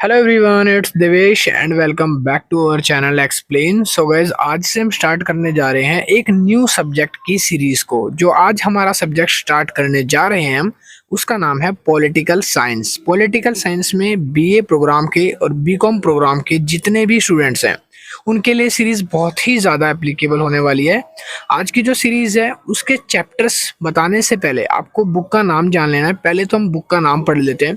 Hello everyone, it's Devesh and welcome back to our channel explain. So guys, आज से हम start करने जा रहे हैं एक न्यू सब्जेक्ट की सीरीज को। जो आज हमारा सब्जेक्ट स्टार्ट करने जा रहे हैं हम, उसका नाम है पॉलिटिकल साइंस। पॉलिटिकल साइंस में बीए प्रोग्राम के और बीकॉम प्रोग्राम के जितने भी स्टूडेंट्स हैं उनके लिए सीरीज बहुत ही ज़्यादा एप्लीकेबल होने वाली है। आज की जो सीरीज़ है उसके चैप्टर्स बताने से पहले आपको बुक का नाम जान लेना है। पहले तो हम बुक का नाम पढ़ लेते हैं।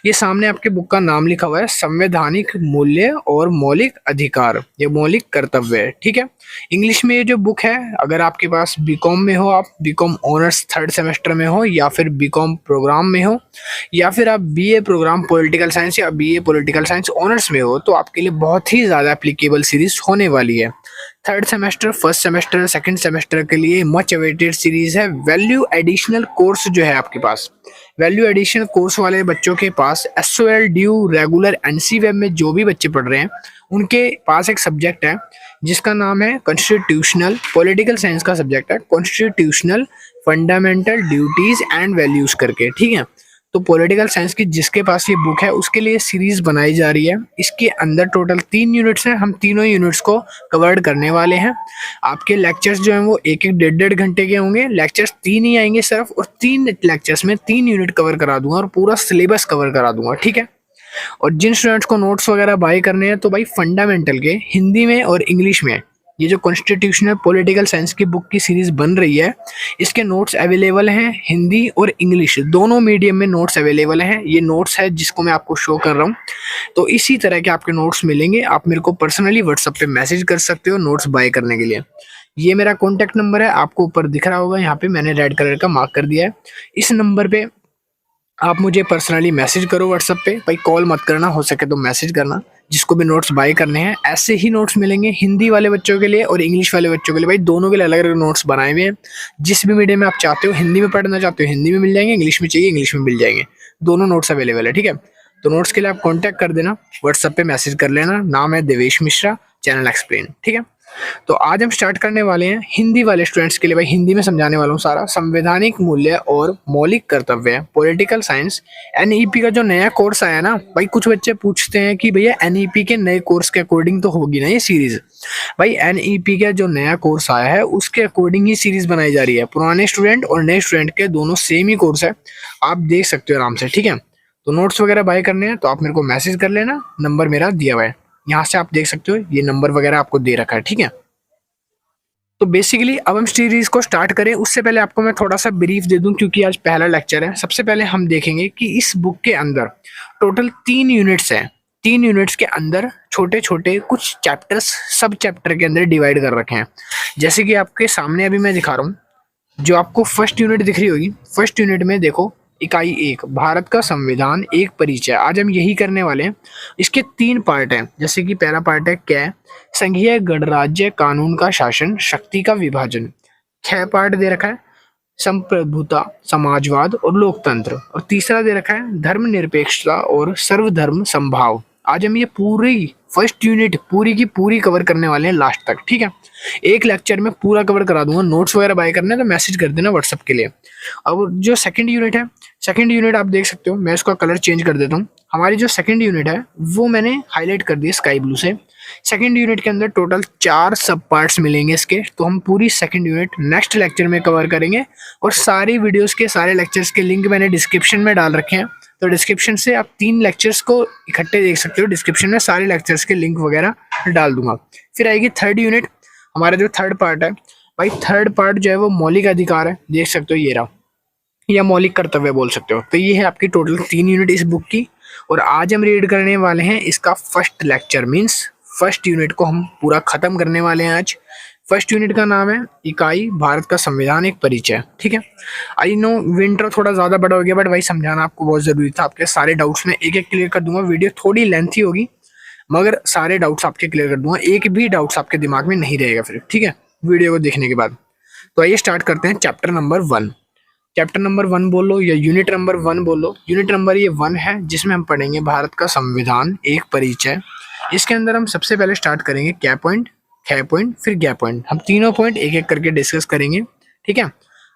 ये सामने आपके बुक का नाम लिखा हुआ है, संवैधानिक मूल्य और मौलिक अधिकार, ये मौलिक कर्तव्य है। ठीक है, इंग्लिश में ये जो बुक है, अगर आपके पास बीकॉम में हो, आप बीकॉम ऑनर्स थर्ड सेमेस्टर में हो, या फिर बीकॉम प्रोग्राम में हो, या फिर आप बीए प्रोग्राम पॉलिटिकल साइंस या बीए पॉलिटिकल साइंस ऑनर्स में हो, तो आपके लिए बहुत ही ज़्यादा एप्लीकेबल सीरीज होने वाली है। Third semester, first semester, second semester के लिए मच अवेटेड सीरीज है। वैल्यू एडिशनल कोर्स जो है आपके पास, वैल्यू एडिशनल कोर्स वाले बच्चों के पास SOL, DU, regular, NC web में जो भी बच्चे पढ़ रहे हैं उनके पास एक सब्जेक्ट है जिसका नाम है कॉन्स्टिट्यूशनल, पॉलिटिकल साइंस का सब्जेक्ट है constitutional fundamental duties and values करके। ठीक है, तो पॉलिटिकल साइंस की जिसके पास ये बुक है उसके लिए सीरीज बनाई जा रही है। इसके अंदर टोटल 3 यूनिट्स हैं। हम तीनों यूनिट्स को कवर करने वाले हैं। आपके लेक्चर्स जो हैं वो एक एक डेढ़ घंटे के होंगे। लेक्चर्स 3 ही आएंगे सिर्फ, और 3 लेक्चर्स में 3 यूनिट कवर करा दूंगा और पूरा सिलेबस कवर करा दूंगा। ठीक है, और जिन स्टूडेंट्स को नोट्स वगैरह बाय करने हैं तो भाई फंडामेंटल के हिंदी में और इंग्लिश में ये जो कॉन्स्टिट्यूशनल पॉलिटिकल साइंस की बुक की सीरीज बन रही है, इसके नोट्स अवेलेबल हैं हिंदी और इंग्लिश दोनों मीडियम में नोट्स अवेलेबल हैं। ये नोट्स है जिसको मैं आपको शो कर रहा हूँ। तो इसी तरह के आपके नोट्स मिलेंगे। आप मेरे को पर्सनली व्हाट्सएप पे मैसेज कर सकते हो नोट्स बाय करने के लिए। ये मेरा कॉन्टैक्ट नंबर है, आपको ऊपर दिख रहा होगा, यहाँ पे मैंने रेड कलर का मार्क कर दिया है। इस नंबर पे आप मुझे पर्सनली मैसेज करो व्हाट्सएप पे। भाई कॉल मत करना, हो सके तो मैसेज करना। जिसको भी नोट्स बाय करने हैं ऐसे ही नोट्स मिलेंगे हिंदी वाले बच्चों के लिए और इंग्लिश वाले बच्चों के लिए। भाई दोनों के लिए अलग अलग नोट्स बनाए हुए हैं। जिस भी मीडियम में आप चाहते हो, हिंदी में पढ़ना चाहते हो हिंदी में मिल जाएंगे, इंग्लिश में चाहिए इंग्लिश में मिल जाएंगे, दोनों नोट्स अवेलेबल है। ठीक है, तो नोट्स के लिए आप कॉन्टैक्ट कर देना, व्हाट्सएप पे मैसेज कर लेना। नाम है देवेश मिश्रा, चैनल एक्सप्लेन। ठीक है, तो आज हम स्टार्ट करने वाले हैं हिंदी वाले स्टूडेंट्स के लिए। भाई हिंदी में समझाने वाला हूँ सारा। संवैधानिक मूल्य और मौलिक कर्तव्य, पॉलिटिकल साइंस, एनईपी का जो नया कोर्स आया ना भाई, कुछ बच्चे पूछते हैं कि भैया एनईपी के नए कोर्स के अकॉर्डिंग तो होगी ना ये सीरीज। भाई एनईपी का जो नया कोर्स आया है उसके अकॉर्डिंग ही सीरीज बनाई जा रही है। पुराने स्टूडेंट और नए स्टूडेंट के दोनों सेम ही कोर्स है, आप देख सकते हो आराम से। ठीक है, तो नोट्स वगैरह बाय करने हैं तो आप मेरे को मैसेज कर लेना, नंबर मेरा दिया हुआ है, यहाँ से आप देख सकते हो, ये नंबर वगैरह आपको दे रखा है। ठीक है, तो बेसिकली अब हम सीरीज को स्टार्ट करें उससे पहले आपको मैं थोड़ा सा ब्रीफ दे दूं, क्योंकि आज पहला लेक्चर है। सबसे पहले हम देखेंगे कि इस बुक के अंदर टोटल 3 यूनिट्स हैं। 3 यूनिट्स के अंदर छोटे छोटे कुछ चैप्टर्स सब चैप्टर के अंदर डिवाइड कर रखे हैं। जैसे कि आपके सामने अभी मैं दिखा रहा हूँ, जो आपको फर्स्ट यूनिट दिख रही होगी, फर्स्ट यूनिट में देखो इकाई 1, भारत का संविधान एक परिचय। आज हम यही करने वाले हैं। इसके 3 पार्ट हैं। जैसे कि पहला पार्ट है कै, संघीय गणराज्य कानून का शासन, शक्ति का विभाजन। 6 पार्ट दे रखा है, संप्रभुता, समाजवाद और लोकतंत्र। और तीसरा दे रखा है धर्मनिरपेक्षता और सर्वधर्म संभाव। आज हम ये पूरी फर्स्ट यूनिट पूरी की पूरी कवर करने वाले हैं लास्ट तक। ठीक है, एक लेक्चर में पूरा कवर करा दूंगा। नोट्स वगैरह बाय करने तो मैसेज कर देना व्हाट्सएप के लिए। अब जो सेकंड यूनिट है, सेकंड यूनिट आप देख सकते हो, मैं इसका कलर चेंज कर देता हूँ। हमारी जो सेकंड यूनिट है वो मैंने हाईलाइट कर दी स्काई ब्लू से। सेकंड यूनिट के अंदर टोटल 4 सब पार्ट्स मिलेंगे इसके। तो हम पूरी सेकंड यूनिट नेक्स्ट लेक्चर में कवर करेंगे, और सारी वीडियोस के सारे लेक्चर्स के लिंक मैंने डिस्क्रिप्शन में डाल रखे हैं। तो डिस्क्रिप्शन से आप 3 लेक्चर्स को इकट्ठे देख सकते हो। डिस्क्रिप्शन में सारे लेक्चर्स के लिंक वगैरह डाल दूंगा। फिर आएगी थर्ड यूनिट, हमारा जो थर्ड पार्ट है भाई, थर्ड पार्ट जो है वो मौलिक अधिकार है, देख सकते हो ये रहा, या मौलिक कर्तव्य बोल सकते हो। तो ये है आपकी टोटल 3 यूनिट इस बुक की। और आज हम रीड करने वाले हैं इसका first lecture, means first unit को हम पूरा खत्म करने वाले हैं आज। फर्स्ट यूनिट का नाम है इकाई भारत का संविधान एक परिचय। ठीक है, आई नो विंटर थोड़ा ज़्यादा बड़ा हो गया, बट भाई समझाना आपको बहुत ज़रूरी था। आपके सारे डाउट्स में एक एक क्लियर कर दूंगा। वीडियो थोड़ी लेंथी होगी मगर सारे डाउट्स आपके क्लियर कर दूंगा, एक भी डाउट्स आपके दिमाग में नहीं रहेगा फिर। ठीक है, वीडियो को देखने के बाद। तो आइए स्टार्ट करते हैं चैप्टर नंबर 1। चैप्टर नंबर 1 बोलो या यूनिट नंबर 1 बोलो। यूनिट नंबर ये 1 है जिसमें हम पढ़ेंगे भारत का संविधान एक परिचय। इसके अंदर हम सबसे पहले स्टार्ट करेंगे क्या पॉइंट, खे पॉइंट, फिर गै पॉइंट। हम तीनों पॉइंट एक एक करके डिस्कस करेंगे। ठीक है,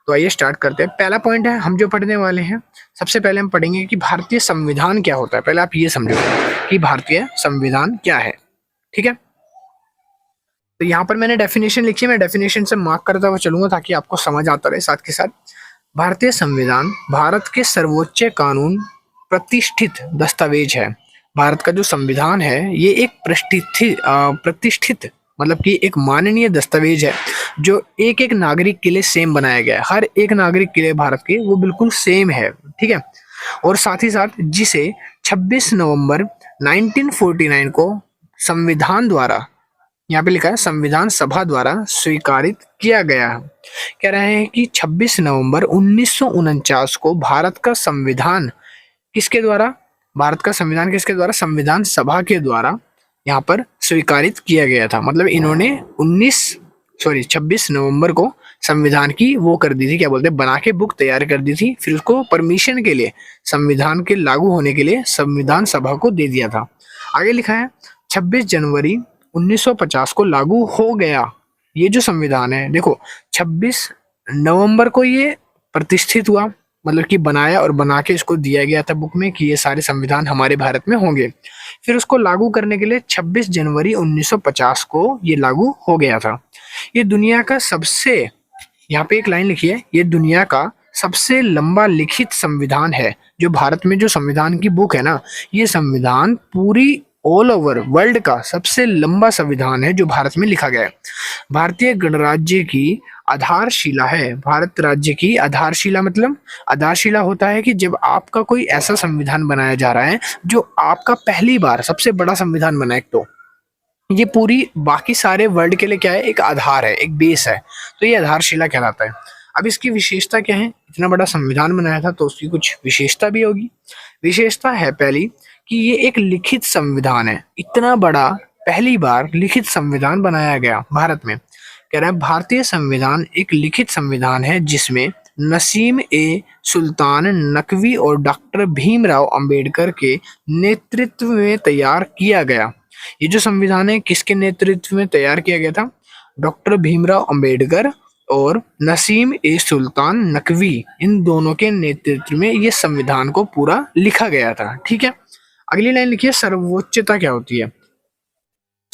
तो आइए स्टार्ट करते हैं। पहला पॉइंट है हम जो पढ़ने वाले हैं, सबसे पहले हम पढ़ेंगे कि भारतीय संविधान क्या होता है। पहले आप ये समझो, कि भारतीय संविधान क्या है। ठीक है, तो यहाँ पर मैंने डेफिनेशन लिखी है, मैं डेफिनेशन से मार्क करता हुआ चलूंगा ताकि आपको समझ आता रहे साथ के साथ। भारतीय संविधान भारत के सर्वोच्च कानून प्रतिष्ठित दस्तावेज है। भारत का जो संविधान है ये एक प्रतिष्ठित मतलब कि एक माननीय दस्तावेज है जो एक एक नागरिक के लिए सेम बनाया गया है। हर एक नागरिक के लिए भारत के वो बिल्कुल सेम है। ठीक है, और साथ ही साथ जिसे 26 नवंबर 1949 को संविधान द्वारा, यहाँ पे लिखा है संविधान सभा द्वारा स्वीकारित किया गया है। कह रहे हैं कि 26 नवंबर 1949 को भारत का संविधान किसके द्वारा, भारत का संविधान किसके द्वारा, संविधान सभा के द्वारा यहाँ पर स्वीकारित किया गया था। मतलब इन्होंने 26 नवंबर को संविधान की वो कर दी थी, क्या बोलते हैं, बना के बुक तैयार कर दी थी, फिर उसको परमिशन के लिए संविधान के लागू होने के लिए संविधान सभा को दे दिया था। आगे लिखा है 26 जनवरी 1950 को लागू हो गया ये जो संविधान है। देखो 26 नवंबर को ये प्रतिष्ठित हुआ, मतलब कि बनाया और बना के इसको दिया गया था बुक में कि ये सारे संविधान हमारे भारत में होंगे। फिर उसको लागू करने के लिए 26 जनवरी 1950 को ये लागू हो गया था। ये दुनिया का सबसे, यहाँ पे एक लाइन लिखी है, ये दुनिया का सबसे लंबा लिखित संविधान है। जो भारत में जो संविधान की बुक है ना, ये संविधान पूरी ऑल ओवर वर्ल्ड का सबसे लंबा संविधान है जो भारत में लिखा गया है। भारतीय गणराज्य की आधारशिला है। भारत राज्य की आधारशिला मतलब आधारशिला होता है कि जब आपका कोई ऐसा संविधान बनाया जा रहा है जो आपका पहली बार सबसे बड़ा संविधान बना है, तो ये पूरी बाकी सारे वर्ल्ड के लिए क्या है, एक आधार है, एक बेस है, तो ये आधारशिला कहलाता है। अब इसकी विशेषता क्या है, इतना बड़ा संविधान बनाया था तो उसकी कुछ विशेषता भी होगी। विशेषता है पहली कि ये एक लिखित संविधान है। इतना बड़ा पहली बार लिखित संविधान बनाया गया भारत में। कह रहा है भारतीय संविधान एक लिखित संविधान है जिसमें नसीम ए सुल्तान नकवी और डॉक्टर भीमराव अंबेडकर के नेतृत्व में तैयार किया गया। ये जो संविधान है किसके नेतृत्व में तैयार किया गया था, डॉक्टर भीमराव अंबेडकर और नसीम ए सुल्तान नकवी, इन दोनों के नेतृत्व में ये संविधान को पूरा लिखा गया था। ठीक है, अगली लाइन लिखिए, सर्वोच्चता क्या होती है।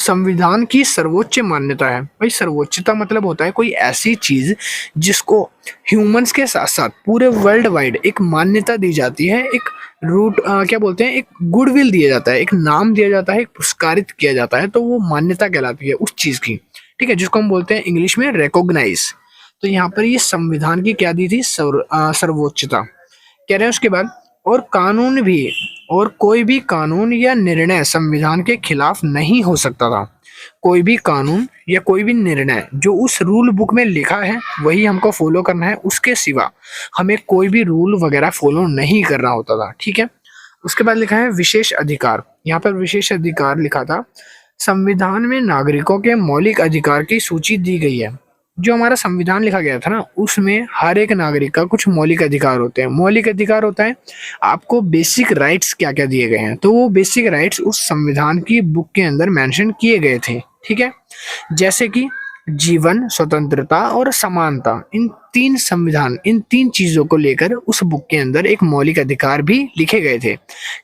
संविधान की सर्वोच्च मान्यता है। भाई सर्वोच्चता मतलब होता है कोई ऐसी चीज जिसको ह्यूमंस के साथ साथ पूरे वर्ल्ड वाइड एक मान्यता दी जाती है, एक रूट क्या बोलते हैं, एक गुडविल दिया जाता है, एक नाम दिया जाता है, एक पुरस्कारित किया जाता है, तो वो मान्यता कहलाती है उस चीज की। ठीक है, जिसको हम बोलते हैं इंग्लिश में रिकॉग्नाइज। तो यहाँ पर ये संविधान की क्या दी थी, सर्वोच्चता कह रहे हैं। उसके बाद और कानून भी, और कोई भी कानून या निर्णय संविधान के खिलाफ नहीं हो सकता था। कोई भी कानून या कोई भी निर्णय जो उस रूल बुक में लिखा है वही हमको फॉलो करना है, उसके सिवा हमें कोई भी रूल वगैरह फॉलो नहीं करना होता था। ठीक है, उसके बाद लिखा है विशेष अधिकार। यहाँ पर विशेष अधिकार लिखा था, संविधान में नागरिकों के मौलिक अधिकार की सूची दी गई है। जो हमारा संविधान लिखा गया था ना, उसमें हर एक नागरिक का कुछ मौलिक अधिकार होते हैं। मौलिक अधिकार होता है आपको बेसिक राइट्स क्या क्या दिए गए हैं, तो वो बेसिक राइट्स उस संविधान की बुक के अंदर मेंशन किए गए थे। ठीक है, जैसे कि जीवन, स्वतंत्रता और समानता, इन तीन चीजों को लेकर उस बुक के अंदर एक मौलिक अधिकार भी लिखे गए थे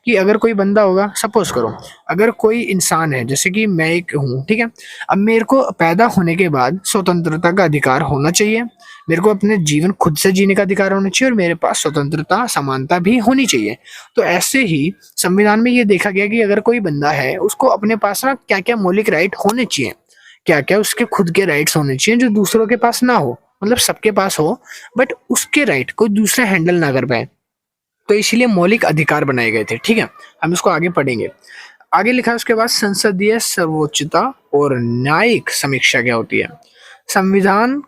कि अगर कोई बंदा होगा, सपोज करो अगर कोई इंसान है, जैसे कि मैं एक हूँ, ठीक है, अब मेरे को पैदा होने के बाद स्वतंत्रता का अधिकार होना चाहिए, मेरे को अपने जीवन खुद से जीने का अधिकार होना चाहिए, और मेरे पास स्वतंत्रता, समानता भी होनी चाहिए। तो ऐसे ही संविधान में ये देखा गया कि अगर कोई बंदा है उसको अपने पास ना क्या क्या मौलिक राइट होने चाहिए, क्या क्या उसके खुद के राइट्स होने चाहिए जो दूसरों के पास ना हो, मतलब सबके पास हो बट उसके राइट कोई दूसरा हैंडल ना कर पाए। तो इसीलिए मौलिक अधिकार बनाए गए थे। ठीक है, हम इसको आगे पढ़ेंगे। आगे लिखा है उसके बाद संसदीय सर्वोच्चता और न्यायिक समीक्षा क्या होती है। संविधान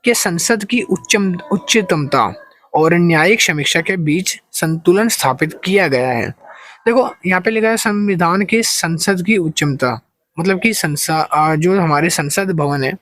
के संसद की उच्चतमता और न्यायिक समीक्षा के बीच संतुलन स्थापित किया गया है। देखो यहाँ पे लिखा है संविधान के संसद की उच्चतमता, मतलब कि जो हमारे संसद भवन है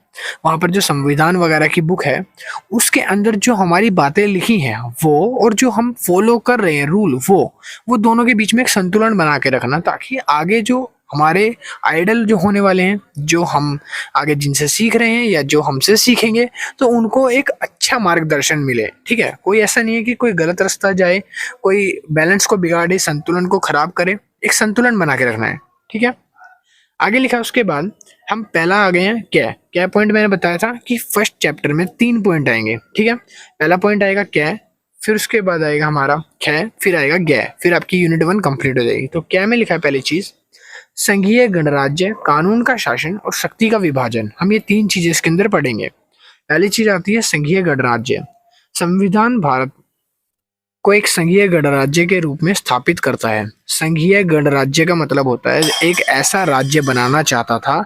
वहां पर जो संविधान वगैरह की बुक है उसके अंदर जो हमारी बातें लिखी हैं वो, और जो हम फॉलो कर रहे हैं रूल, वो दोनों के बीच में एक संतुलन बना के रखना, ताकि आगे जो हमारे आइडल जो होने वाले हैं, जो हम आगे जिनसे सीख रहे हैं या जो हमसे सीखेंगे, तो उनको एक अच्छा मार्गदर्शन मिले। ठीक है, कोई ऐसा नहीं है कि कोई गलत रास्ता जाए, कोई बैलेंस को बिगाड़े, संतुलन को खराब करे। एक संतुलन बना के रखना है। ठीक है, आगे लिखा है उसके बाद हम पहला आ गए हैं क्या। क्या पॉइंट मैंने बताया था कि फर्स्ट चैप्टर में 3 पॉइंट आएंगे। ठीक है, पहला पॉइंट आएगा क्या, फिर उसके बाद आएगा हमारा ख, फिर आएगा ग, फिर आपकी यूनिट 1 कंप्लीट हो जाएगी। तो क्या में लिखा है पहली चीज, संघीय गणराज्य, कानून का शासन और शक्ति का विभाजन। हम ये 3 चीजें इसके अंदर पढ़ेंगे। पहली चीज आती है संघीय गणराज्य। संविधान भारत को एक संघीय गणराज्य के रूप में स्थापित करता है। संघीय गणराज्य का मतलब होता है एक ऐसा राज्य बनाना चाहता था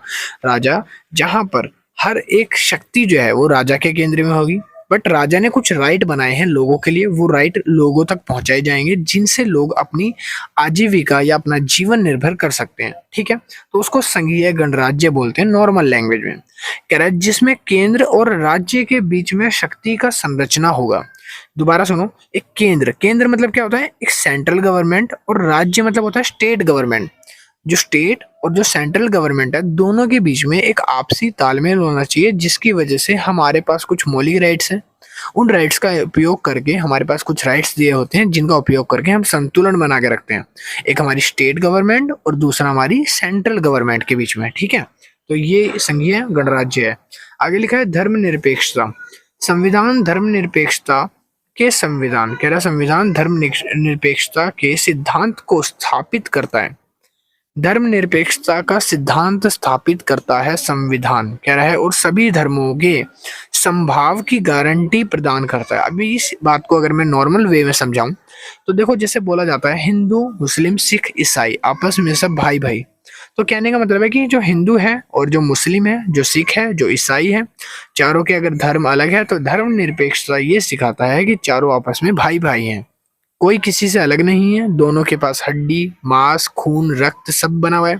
राजा, जहां पर हर एक शक्ति जो है वो राजा के केंद्र में होगी, बट राजा ने कुछ राइट बनाए हैं लोगों के लिए, वो राइट लोगों तक पहुंचाए जाएंगे जिनसे लोग अपनी आजीविका या अपना जीवन निर्भर कर सकते हैं। ठीक है, तो उसको संघीय गणराज्य बोलते हैं नॉर्मल लैंग्वेज में। कह रहा है जिसमें केंद्र और राज्य के बीच में शक्ति का संरचना होगा। दोबारा सुनो, एक केंद्र, केंद्र मतलब क्या होता है, एक सेंट्रल गवर्नमेंट, और राज्य मतलब होता है स्टेट गवर्नमेंट। जो स्टेट और जो सेंट्रल गवर्नमेंट है दोनों के बीच में एक आपसी तालमेल होना चाहिए, जिसकी वजह से हमारे पास कुछ मौलिक राइट्स हैं, उन राइट्स का उपयोग करके हमारे पास कुछ राइट्स दिए होते हैं जिनका उपयोग करके हम संतुलन बना के रखते हैं, एक हमारी स्टेट गवर्नमेंट और दूसरा हमारी सेंट्रल गवर्नमेंट के बीच में। ठीक है, तो ये संघीय गणराज्य है। आगे लिखा है धर्मनिरपेक्षता। संविधान धर्मनिरपेक्षता के संविधान, कह रहा संविधान धर्मनिरपेक्षता के सिद्धांत को स्थापित करता है। धर्मनिरपेक्षता का सिद्धांत स्थापित करता है संविधान, कह रहा है, और सभी धर्मों के संभाव की गारंटी प्रदान करता है। अभी इस बात को अगर मैं नॉर्मल वे में समझाऊं तो देखो, जैसे बोला जाता है हिंदू मुस्लिम सिख ईसाई आपस में सब भाई भाई, तो कहने का मतलब है कि जो हिंदू है और जो मुस्लिम है, जो सिख है, जो ईसाई है, चारों के अगर धर्म अलग है तो धर्मनिरपेक्षता ये सिखाता है कि चारों आपस में भाई भाई हैं, कोई किसी से अलग नहीं है, दोनों के पास हड्डी मांस खून रक्त सब बना हुआ है।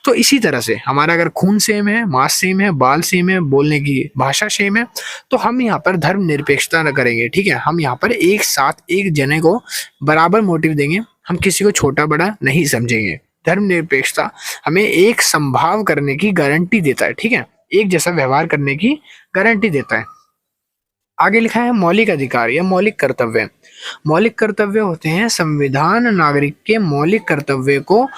तो इसी तरह से हमारा अगर खून सेम है, मांस सेम है, बाल सेम है, बोलने की भाषा सेम है, तो हम यहाँ पर धर्मनिरपेक्षता न करेंगे। ठीक है, हम यहाँ पर एक साथ एक जने को बराबर मोटिव देंगे, हम किसी को छोटा बड़ा नहीं समझेंगे। धर्मनिरपेक्षता हमें एक संभाव करने की गारंटी देता है। ठीक है, एक जैसा व्यवहार करने की गारंटी देता है। आगे लिखा है मौलिक अधिकार या मौलिक कर्तव्य। मौलिक कर्तव्य होते हैं संविधान नागरिक के मौलिक कर्तव्य को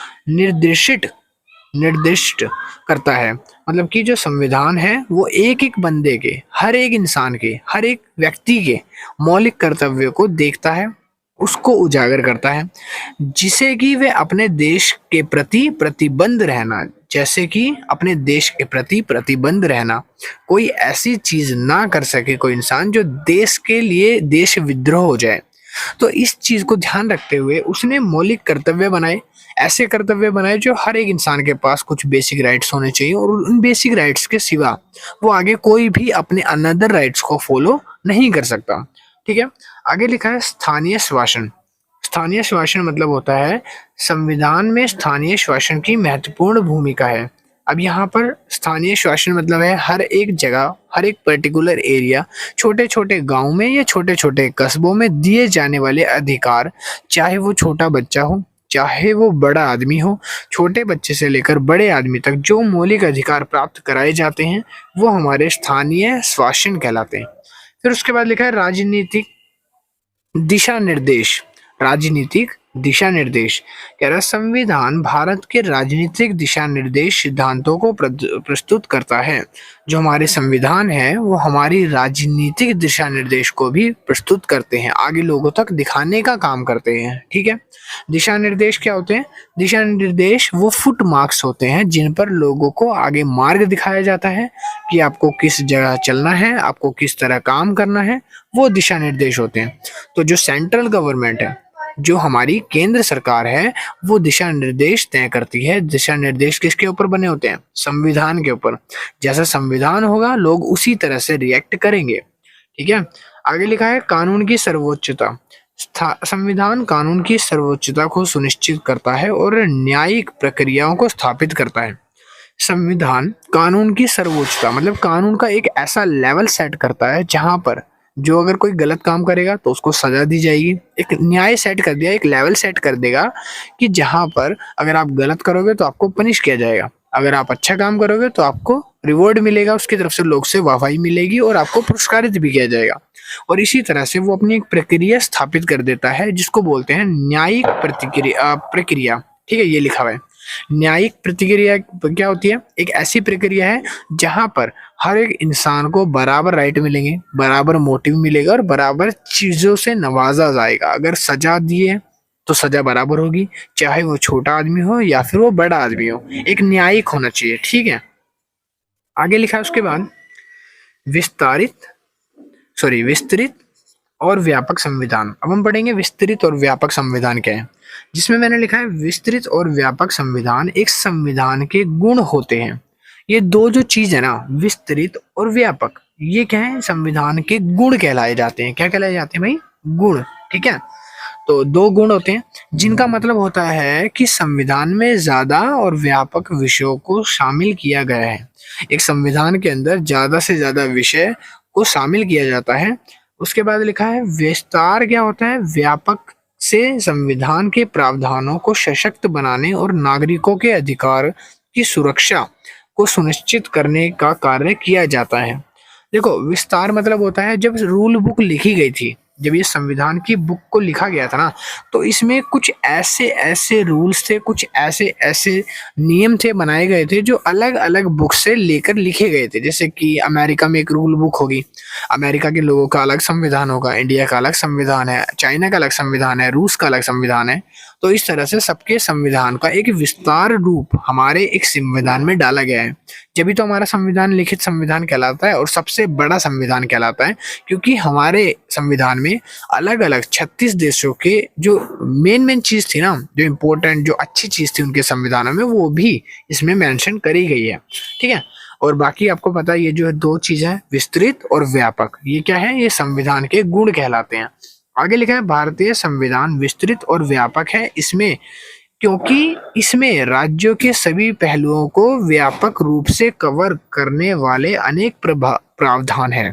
निर्दिष्ट करता है। मतलब कि जो संविधान है वो एक एक बंदे के, हर एक इंसान के, हर एक व्यक्ति के मौलिक कर्तव्य को देखता है, उसको उजागर करता है, जिसे कि वे अपने देश के प्रति प्रतिबंध रहना, जैसे कि अपने देश के प्रति प्रतिबंध रहना, कोई ऐसी चीज ना कर सके कोई इंसान जो देश के लिए देश विद्रोह हो जाए। तो इस चीज को ध्यान रखते हुए उसने मौलिक कर्तव्य बनाए, ऐसे कर्तव्य बनाए जो हर एक इंसान के पास कुछ बेसिक राइट्स होने चाहिए, और उन बेसिक राइट्स के सिवा वो आगे कोई भी अपने अनदर राइट्स को फॉलो नहीं कर सकता। ठीक है, आगे लिखा है स्थानीय शासन। स्थानीय शासन मतलब होता है संविधान में स्थानीय शासन की महत्वपूर्ण भूमिका है। अब यहाँ पर स्थानीय शासन मतलब है हर एक जगह, हर एक पर्टिकुलर एरिया, छोटे छोटे गांव में या छोटे छोटे कस्बों में दिए जाने वाले अधिकार, चाहे वो छोटा बच्चा हो चाहे वो बड़ा आदमी हो, छोटे बच्चे से लेकर बड़े आदमी तक जो मौलिक अधिकार प्राप्त कराए जाते हैं वो हमारे स्थानीय शासन कहलाते हैं। फिर उसके बाद लिखा है राजनीतिक दिशा निर्देश। राजनीतिक दिशा निर्देश, कह रहा संविधान भारत के राजनीतिक दिशा निर्देश सिद्धांतों को प्रस्तुत करता है। जो हमारे संविधान है वो हमारी राजनीतिक दिशा निर्देश को भी प्रस्तुत करते हैं, आगे लोगों तक दिखाने का काम करते हैं। ठीक है, दिशा निर्देश क्या होते हैं? दिशा निर्देश वो फुट मार्क्स होते हैं जिन पर लोगों को आगे मार्ग दिखाया जाता है कि आपको किस जगह चलना है, आपको किस तरह काम करना है, वो दिशा निर्देश होते हैं। तो जो सेंट्रल गवर्नमेंट है, जो हमारी केंद्र सरकार है, वो दिशा निर्देश तय करती है। दिशा निर्देश किसके ऊपर बने होते हैं? संविधान के ऊपर। जैसा संविधान होगा लोग उसी तरह से रिएक्ट करेंगे। ठीक है, आगे लिखा है कानून की सर्वोच्चता। संविधान कानून की सर्वोच्चता को सुनिश्चित करता है और न्यायिक प्रक्रियाओं को स्थापित करता है। संविधान कानून की सर्वोच्चता मतलब कानून का एक ऐसा लेवल सेट करता है जहां पर जो अगर कोई गलत काम करेगा तो उसको सजा दी जाएगी। एक न्याय सेट कर दिया, एक लेवल सेट कर देगा कि जहां पर अगर आप गलत करोगे तो आपको पनिश किया जाएगा, अगर आप अच्छा काम करोगे तो आपको रिवॉर्ड मिलेगा, उसकी तरफ से लोग से वाहवाही मिलेगी और आपको पुरस्कारित भी किया जाएगा। और इसी तरह से वो अपनी एक प्रक्रिया स्थापित कर देता है जिसको बोलते हैं न्यायिक प्रक्रिया। ठीक है, ये लिखा हुआ है। न्यायिक प्रतिक्रिया क्या होती है? एक ऐसी प्रक्रिया है जहां पर हर एक इंसान को बराबर राइट मिलेंगे, बराबर मोटिव मिलेगा और बराबर चीजों से नवाजा जाएगा। अगर सजा दिए तो सजा बराबर होगी, चाहे वो छोटा आदमी हो या फिर वो बड़ा आदमी हो। एक न्यायिक होना चाहिए, ठीक है। आगे लिखा है उसके बाद, विस्तारित विस्तृत और व्यापक संविधान। अब हम पढ़ेंगे विस्तृत और व्यापक संविधान क्या है। जिसमें मैंने लिखा है विस्तृत और व्यापक संविधान एक संविधान के गुण होते हैं। ये दो जो चीज है ना, विस्तृत और व्यापक, ये क्या है? संविधान के गुण कहलाए जाते हैं। क्या कहलाए जाते हैं भाई? गुण, ठीक है। तो दो गुण होते हैं जिनका मतलब होता है कि संविधान में ज्यादा और व्यापक विषयों को शामिल किया गया है। एक संविधान के अंदर ज्यादा से ज्यादा विषय को शामिल किया जाता है। उसके बाद लिखा है विस्तार क्या होता है? व्यापक से संविधान के प्रावधानों को सशक्त बनाने और नागरिकों के अधिकार की सुरक्षा को सुनिश्चित करने का कार्य किया जाता है। देखो, विस्तार मतलब होता है जब रूल बुक लिखी गई थी, जब ये संविधान की बुक को लिखा गया था ना, तो इसमें कुछ ऐसे ऐसे रूल्स थे, कुछ ऐसे ऐसे नियम थे, बनाए गए थे जो अलग अलग बुक से लेकर लिखे गए थे। जैसे कि अमेरिका में एक रूल बुक होगी, अमेरिका के लोगों का अलग संविधान होगा, इंडिया का अलग संविधान है, चाइना का अलग संविधान है, रूस का अलग संविधान है। तो इस तरह से सबके संविधान का एक विस्तार रूप हमारे एक संविधान में डाला गया है। जब भी तो हमारा संविधान लिखित संविधान कहलाता है और सबसे बड़ा संविधान कहलाता है, क्योंकि हमारे संविधान में अलग अलग 36 देशों के जो मेन चीज थी ना, जो इम्पोर्टेंट, जो अच्छी चीज थी उनके संविधानों में, वो भी इसमें मेंशन करी गई है, ठीक है। और बाकी आपको पता है, ये जो है दो चीज है, विस्तृत और व्यापक, ये क्या है? ये संविधान के गुण कहलाते हैं। आगे लिखा है भारतीय संविधान विस्तृत और व्यापक है इसमें क्योंकि इसमें राज्यों के सभी पहलुओं को व्यापक रूप से कवर करने वाले अनेक प्रावधान है।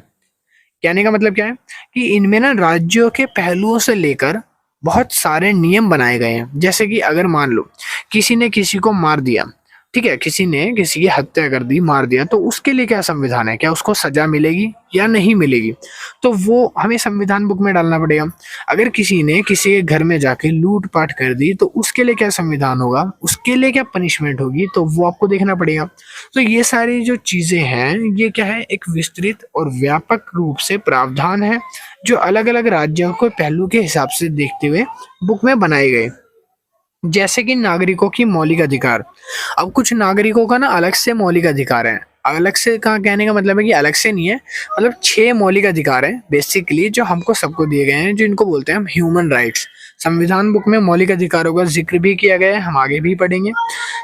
कहने का मतलब क्या है कि इनमें ना राज्यों के पहलुओं से लेकर बहुत सारे नियम बनाए गए हैं। जैसे कि अगर मान लो किसी ने किसी को मार दिया, ठीक है, किसी ने किसी की हत्या कर दी, मार दिया, तो उसके लिए क्या संविधान है? क्या उसको सजा मिलेगी या नहीं मिलेगी? तो वो हमें संविधान बुक में डालना पड़ेगा। अगर किसी ने किसी के घर में जाके लूटपाट कर दी, तो उसके लिए क्या संविधान होगा, उसके लिए क्या पनिशमेंट होगी, तो वो आपको देखना पड़ेगा। तो ये सारी जो चीजें हैं, ये क्या है? एक विस्तृत और व्यापक रूप से प्रावधान है जो अलग अलग राज्यों को पहलू के हिसाब से देखते हुए बुक में बनाए गए। जैसे कि नागरिकों की मौलिक अधिकार। अब कुछ नागरिकों का ना अलग से मौलिक अधिकार है। अलग से कहा, कहने का मतलब है कि अलग से नहीं है, मतलब 6 मौलिक अधिकार है बेसिकली, जो हमको सबको दिए गए हैं, जो इनको बोलते हैं हम ह्यूमन राइट्स। संविधान बुक में मौलिक अधिकारों का जिक्र भी किया गया है, हम आगे भी पढ़ेंगे।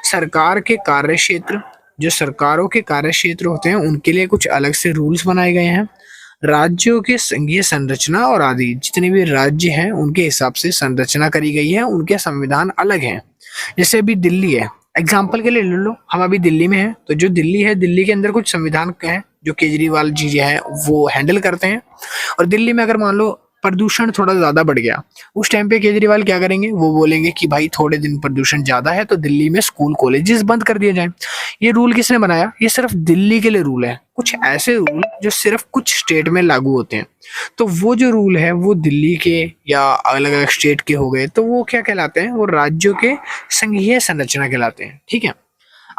सरकार के कार्य क्षेत्र, जो सरकारों के कार्य क्षेत्र होते हैं, उनके लिए कुछ अलग से रूल्स बनाए गए हैं। राज्यों के संघीय संरचना और आदि, जितने भी राज्य हैं उनके हिसाब से संरचना करी गई है, उनके संविधान अलग हैं। जैसे अभी दिल्ली है, एग्जाम्पल के लिए ले लो, हम अभी दिल्ली में हैं, तो जो दिल्ली है, दिल्ली के अंदर कुछ संविधान है जो केजरीवाल जी है वो हैंडल करते हैं। और दिल्ली में अगर मान लो प्रदूषण थोड़ा ज्यादा बढ़ गया, उस टाइम पे केजरीवाल क्या करेंगे? वो बोलेंगे कि भाई थोड़े दिन प्रदूषण ज्यादा है तो दिल्ली में स्कूल कॉलेजेस बंद कर दिए जाएं। ये रूल किसने बनाया? ये सिर्फ दिल्ली के लिए रूल है। कुछ ऐसे रूल जो सिर्फ कुछ स्टेट में लागू होते हैं, तो वो जो रूल है वो दिल्ली के या अलग अलग स्टेट के हो गए, तो वो क्या कहलाते हैं? वो राज्यों के संघीय संरचना कहलाते हैं, ठीक है।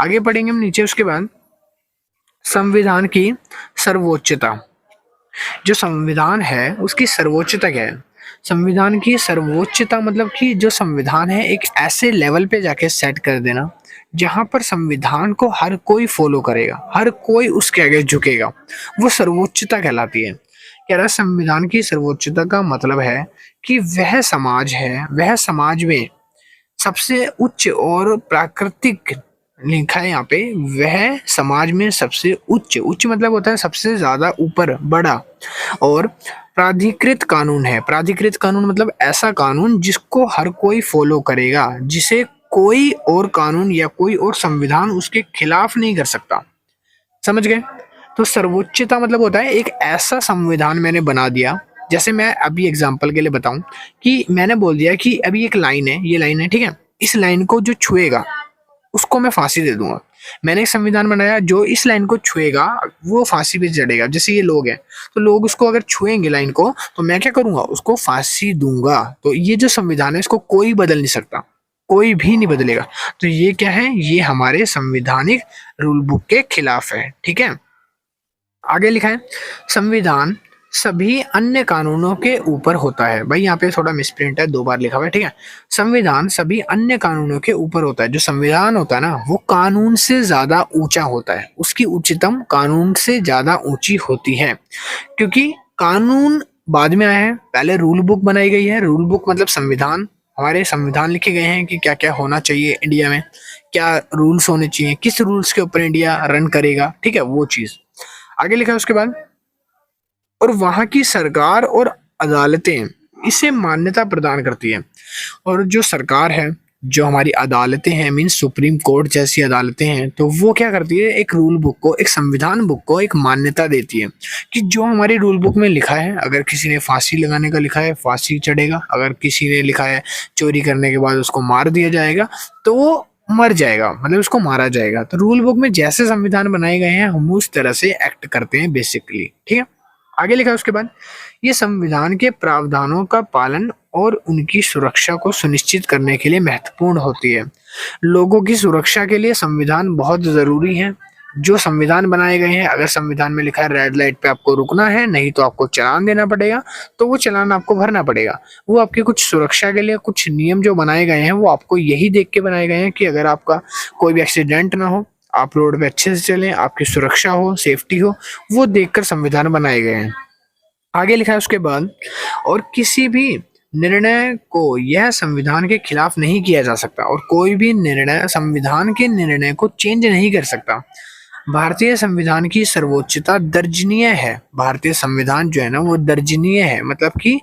आगे पढ़ेंगे हम नीचे। उसके बाद संविधान की सर्वोच्चता। जो संविधान है उसकी सर्वोच्चता क्या है? संविधान की सर्वोच्चता मतलब कि जो संविधान है एक ऐसे लेवल पे जाके सेट कर देना जहां पर संविधान को हर कोई फॉलो करेगा, हर कोई उसके आगे झुकेगा, वो सर्वोच्चता कहलाती है। कह रहा संविधान की सर्वोच्चता का मतलब है कि वह समाज है, वह समाज में सबसे उच्च और प्राकृतिक, लिखा है यहाँ पे, वह समाज में सबसे उच्च, उच्च मतलब होता है सबसे ज्यादा ऊपर, बड़ा, और प्राधिकृत कानून है। प्राधिकृत कानून मतलब ऐसा कानून जिसको हर कोई फॉलो करेगा, जिसे कोई और कानून या कोई और संविधान उसके खिलाफ नहीं कर सकता। समझ गए? तो सर्वोच्चता मतलब होता है एक ऐसा संविधान मैंने बना दिया। जैसे मैं अभी एग्जांपल के लिए बताऊं कि मैंने बोल दिया कि अभी एक लाइन है, ये लाइन है, ठीक है, इस लाइन को जो छुएगा उसको मैं फांसी दे दूंगा। मैंने एक संविधान बनाया, जो इस लाइन को छुएगा वो फांसी पे चढ़ेगा। जैसे ये लोग हैं, तो लोग उसको अगर छुएंगे लाइन को, तो मैं क्या करूंगा? उसको फांसी दूंगा। तो ये जो संविधान है इसको कोई बदल नहीं सकता। कोई भी नहीं बदलेगा। तो ये क्या है, ये हमारे संविधानिक रूल बुक के खिलाफ है। ठीक है, आगे लिखा है संविधान सभी अन्य कानूनों के ऊपर होता है। भाई यहाँ पे थोड़ा मिसप्रिंट है, 2 बार लिखा हुआ है। ठीक है, संविधान सभी अन्य कानूनों के ऊपर होता है। जो संविधान होता है ना, वो कानून से ज्यादा ऊंचा होता है, उसकी उच्चतम कानून से ज्यादा ऊंची होती है। क्योंकि कानून बाद में आया है, पहले रूल बुक बनाई गई है। रूल बुक मतलब संविधान, हमारे संविधान लिखे गए हैं कि क्या क्या होना चाहिए इंडिया में, क्या रूल्स होने चाहिए, किस रूल्स के ऊपर इंडिया रन करेगा। ठीक है, वो चीज आगे लिखा है। उसके बाद और वहां की सरकार और अदालतें इसे मान्यता प्रदान करती है। और जो सरकार है, जो हमारी अदालतें हैं, मीन सुप्रीम कोर्ट जैसी अदालतें हैं, तो वो क्या करती है, एक रूल बुक को, एक संविधान बुक को एक मान्यता देती है कि जो हमारी रूल बुक में लिखा है, अगर किसी ने फांसी लगाने का लिखा है फांसी चढ़ेगा, अगर किसी ने लिखा है चोरी करने के बाद उसको मार दिया जाएगा तो वो मर जाएगा, मतलब उसको मारा जाएगा। तो रूल बुक में जैसे संविधान बनाए गए हैं हम उस तरह से एक्ट करते हैं बेसिकली। ठीक है, आगे लिखा है उसके बाद ये संविधान के प्रावधानों का पालन और उनकी सुरक्षा को सुनिश्चित करने के लिए महत्वपूर्ण होती है। लोगों की सुरक्षा के लिए संविधान बहुत जरूरी है। जो संविधान बनाए गए हैं, अगर संविधान में लिखा है रेड लाइट पे आपको रुकना है, नहीं तो आपको चालान देना पड़ेगा, तो वो चालान आपको भरना पड़ेगा। वो आपकी कुछ सुरक्षा के लिए कुछ नियम जो बनाए गए हैं वो आपको यही देख के बनाए गए हैं कि अगर आपका कोई भी एक्सीडेंट ना हो, आप रोड पे अच्छे से चलें, आपकी सुरक्षा हो, सेफ्टी हो, वो देखकर संविधान बनाए गए हैं। आगे लिखा है उसके बाद और किसी भी निर्णय को यह संविधान के खिलाफ नहीं किया जा सकता, और कोई भी निर्णय संविधान के निर्णय को चेंज नहीं कर सकता। भारतीय संविधान की सर्वोच्चता दर्जनीय है। भारतीय संविधान जो है ना वो दर्जनीय है, मतलब कि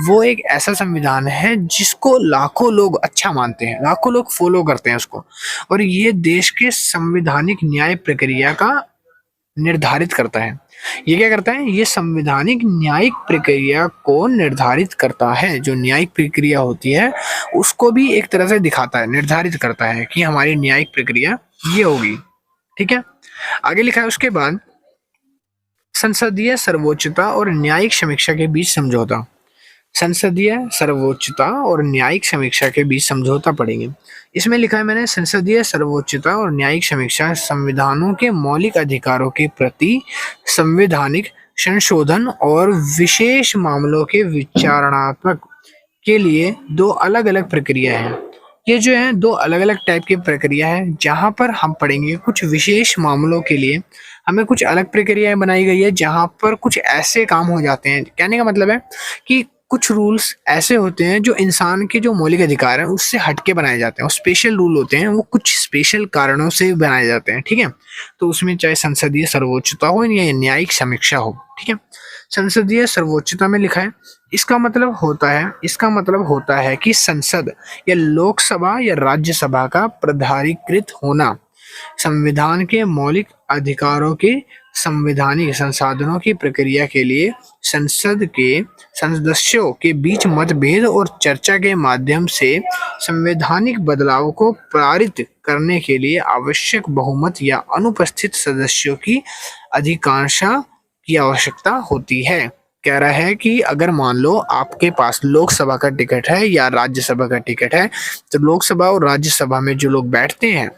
वो एक ऐसा संविधान है जिसको लाखों लोग अच्छा मानते हैं, लाखों लोग फॉलो करते हैं उसको। और ये देश के संवैधानिक न्याय प्रक्रिया का निर्धारित करता है। ये क्या करता है, ये संवैधानिक न्यायिक प्रक्रिया को निर्धारित करता है। जो न्यायिक प्रक्रिया होती है उसको भी एक तरह से दिखाता है, निर्धारित करता है कि हमारी न्यायिक प्रक्रिया ये होगी। ठीक है, आगे लिखा है उसके बाद संसदीय सर्वोच्चता और न्यायिक समीक्षा के बीच समझौता। संसदीय सर्वोच्चता और न्यायिक समीक्षा के बीच समझौता पढ़ेंगे। इसमें लिखा है मैंने, संसदीय सर्वोच्चता और न्यायिक समीक्षा संविधानों के मौलिक अधिकारों के प्रति संवैधानिक संशोधन और विशेष मामलों के विचारणात्मक के लिए 2 अलग-अलग प्रक्रिया है। ये जो है 2 अलग-अलग टाइप की प्रक्रिया है, जहाँ पर हम पढ़ेंगे कुछ विशेष मामलों के लिए हमें कुछ अलग प्रक्रियाएं बनाई गई है, जहाँ पर कुछ ऐसे काम हो जाते हैं। कहने का मतलब है कि कुछ रूल्स ऐसे होते हैं जो इंसान के जो मौलिक अधिकार हैं उससे हटके बनाए जाते हैं, और स्पेशल रूल होते हैं, वो कुछ स्पेशल कारणों से बनाए जाते हैं। ठीक है, तो उसमें चाहे संसदीय सर्वोच्चता हो या न्यायिक समीक्षा हो। ठीक है, संसदीय सर्वोच्चता में लिखा है इसका मतलब होता है कि संसद या लोकसभा या राज्यसभा का प्राधिकृत होना, संविधान के मौलिक अधिकारों के संवैधानिक संसाधनों की प्रक्रिया के लिए संसद के सदस्यों के बीच मतभेद और चर्चा के माध्यम से संवैधानिक बदलाव को पारित करने के लिए आवश्यक बहुमत या अनुपस्थित सदस्यों की अधिकांशता की आवश्यकता होती है। कह रहा है कि अगर मान लो आपके पास लोकसभा का टिकट है या राज्यसभा का टिकट है, तो लोकसभा और राज्यसभा में जो लोग बैठते हैं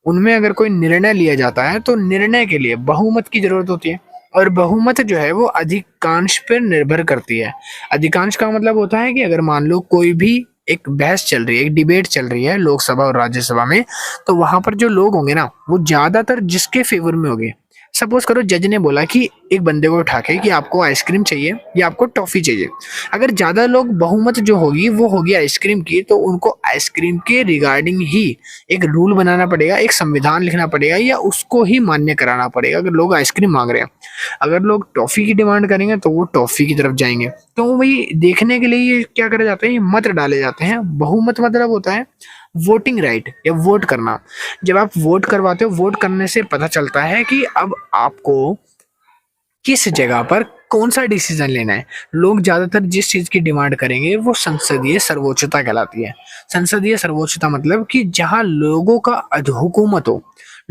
उनमें अगर कोई निर्णय लिया जाता है तो निर्णय के लिए बहुमत की जरूरत होती है, और बहुमत जो है वो अधिकांश पर निर्भर करती है। अधिकांश का मतलब होता है कि अगर मान लो कोई भी एक बहस चल रही है, एक डिबेट चल रही है लोकसभा और राज्यसभा में, तो वहां पर जो लोग होंगे ना वो ज्यादातर जिसके फेवर में होंगे। सपोज करो जज ने बोला कि एक बंदे को उठा के कि आपको आइसक्रीम चाहिए या आपको टॉफी चाहिए, अगर ज्यादा लोग बहुमत जो होगी वो होगी आइसक्रीम की, तो उनको आइसक्रीम के रिगार्डिंग ही एक रूल बनाना पड़ेगा, एक संविधान लिखना पड़ेगा, या उसको ही मान्य कराना पड़ेगा। अगर लोग आइसक्रीम मांग रहे हैं, अगर लोग टॉफी की डिमांड करेंगे तो वो टॉफी की तरफ जाएंगे। तो वही देखने के लिए ये क्या करे जाते हैं, ये मत डाले जाते हैं। बहुमत मतलब होता है वोटिंग राइट या वोट करना। जब आप वोट करवाते हो, वोट करने से पता चलता है कि अब आपको किस जगह पर कौन सा डिसीजन लेना है। लोग ज्यादातर जिस चीज की डिमांड करेंगे वो संसदीय सर्वोच्चता कहलाती है। संसदीय सर्वोच्चता मतलब कि जहां लोगों का हुकूमत हो,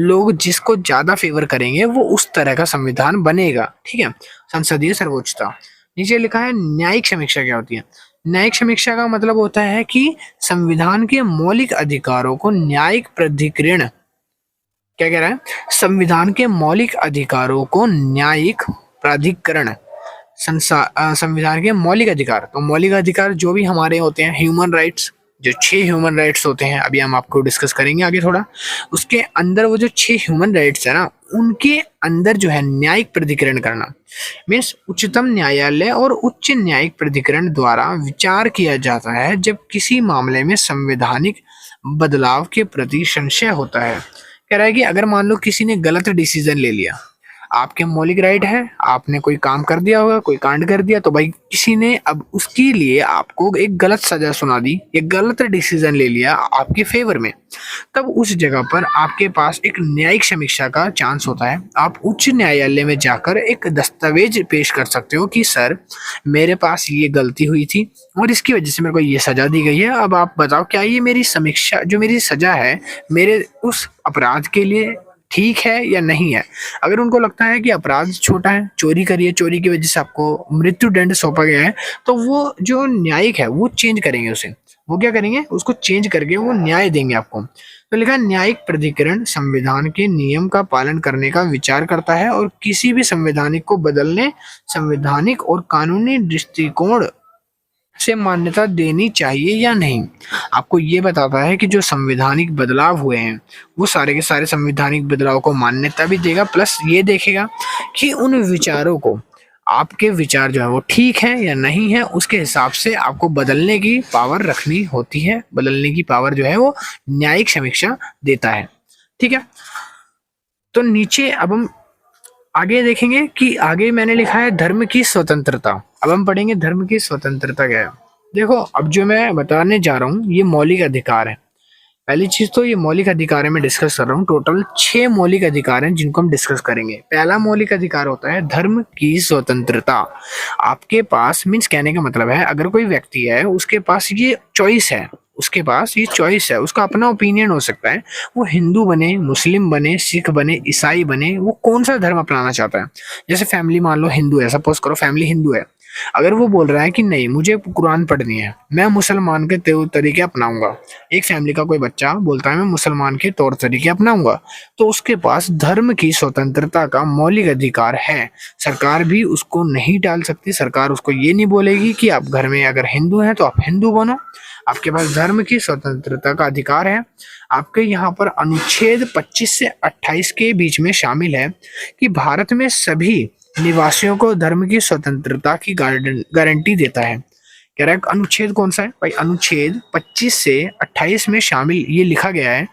लोग जिसको ज्यादा फेवर करेंगे वो उस तरह का संविधान बनेगा। ठीक है, संसदीय सर्वोच्चता। नीचे लिखा है न्यायिक समीक्षा क्या होती है। न्यायिक समीक्षा का मतलब होता है कि संविधान के मौलिक अधिकारों को न्यायिक प्राधिकरण, क्या कह रहा है, संविधान के मौलिक अधिकारों को न्यायिक प्राधिकरण, संविधान के मौलिक अधिकार, तो मौलिक अधिकार जो भी हमारे होते हैं, ह्यूमन राइट्स, जो 6 ह्यूमन राइट्स होते हैं, अभी हम आपको डिस्कस करेंगे आगे थोड़ा, उसके अंदर वो जो 6 ह्यूमन राइट्स है ना, उनके अंदर जो है न्यायिक प्राधिकरण करना, मीन्स उच्चतम न्यायालय और उच्च न्यायिक प्राधिकरण द्वारा विचार किया जाता है जब किसी मामले में संवैधानिक बदलाव के प्रति संशय होता है। कह रहा है कि अगर मान लो किसी ने गलत डिसीजन ले लिया, आपके मौलिक राइट है, आपने कोई काम कर दिया होगा, कोई कांड कर दिया, तो भाई किसी ने अब उसके लिए आपको एक गलत सजा सुना दी, एक गलत डिसीजन ले लिया आपके फेवर में, तब उस जगह पर आपके पास एक न्यायिक समीक्षा का चांस होता है। आप उच्च न्यायालय में जाकर एक दस्तावेज पेश कर सकते हो कि सर मेरे पास ये गलती हुई थी और इसकी वजह से मेरे को ये सजा दी गई है, अब आप बताओ क्या ये मेरी समीक्षा, जो मेरी सजा है मेरे उस अपराध के लिए ठीक है या नहीं है। अगर उनको लगता है कि अपराध छोटा है, चोरी करी है, चोरी की वजह से आपको मृत्यु दंड सौंपा गया है, तो वो जो न्यायिक है वो चेंज करेंगे उसे, वो क्या करेंगे, उसको चेंज करके वो न्याय देंगे आपको। तो लिखा न्यायिक प्राधिकरण संविधान के नियम का पालन करने का विचार करता है और किसी भी संवैधानिक को बदलने, संवैधानिक और कानूनी दृष्टिकोण से मान्यता देनी चाहिए या नहीं। आपको ये बताता है कि जो संवैधानिक बदलाव हुए हैं वो सारे के सारे संवैधानिक बदलाव को मान्यता भी देगा, प्लस ये देखेगा कि उन विचारों को, आपके विचार जो है वो ठीक है या नहीं है, उसके हिसाब से आपको बदलने की पावर रखनी होती है। बदलने की पावर जो है वो न्यायिक समीक्षा देता है। ठीक है, तो नीचे अब हम आगे देखेंगे कि आगे मैंने लिखा है धर्म की स्वतंत्रता। अब हम पढ़ेंगे धर्म की स्वतंत्रता क्या है। देखो अब जो मैं बताने जा रहा हूँ ये मौलिक अधिकार है। पहली चीज तो ये मौलिक अधिकार है, मैं डिस्कस कर रहा हूँ। टोटल 6 मौलिक अधिकार हैं जिनको हम डिस्कस करेंगे। पहला मौलिक अधिकार होता है धर्म की स्वतंत्रता। आपके पास, मीन्स कहने का मतलब है अगर कोई व्यक्ति है उसके पास ये चॉइस है, उसके पास ये चॉइस है, उसका अपना ओपिनियन हो सकता है, वो हिंदू बने, मुस्लिम बने, सिख बने, ईसाई बने, वो कौन सा धर्म अपनाना चाहता है। जैसे फैमिली मान लो हिंदू है, सपोज करो फैमिली हिंदू है, अगर वो बोल रहा है कि नहीं मुझे कुरान पढ़नी है, मैं मुसलमान के तरीके अपनाऊंगा, एक फैमिली का कोई बच्चा बोलता है मैं मुसलमान के तौर तरीके अपनाऊंगा, तो उसके पास धर्म की स्वतंत्रता का मौलिक अधिकार है। सरकार भी उसको नहीं डाल सकती। सरकार उसको ये नहीं बोलेगी कि आप घर में अगर हिंदू हैं तो आप हिंदू बनो। आपके पास धर्म की स्वतंत्रता का अधिकार है। आपके यहाँ पर अनुच्छेद 25 से 28 के बीच में शामिल है कि भारत में सभी निवासियों को धर्म की स्वतंत्रता की गारंटी देता है। कह रहा है अनुच्छेद कौन सा है भाई, अनुच्छेद 25 से 28 में शामिल ये लिखा गया है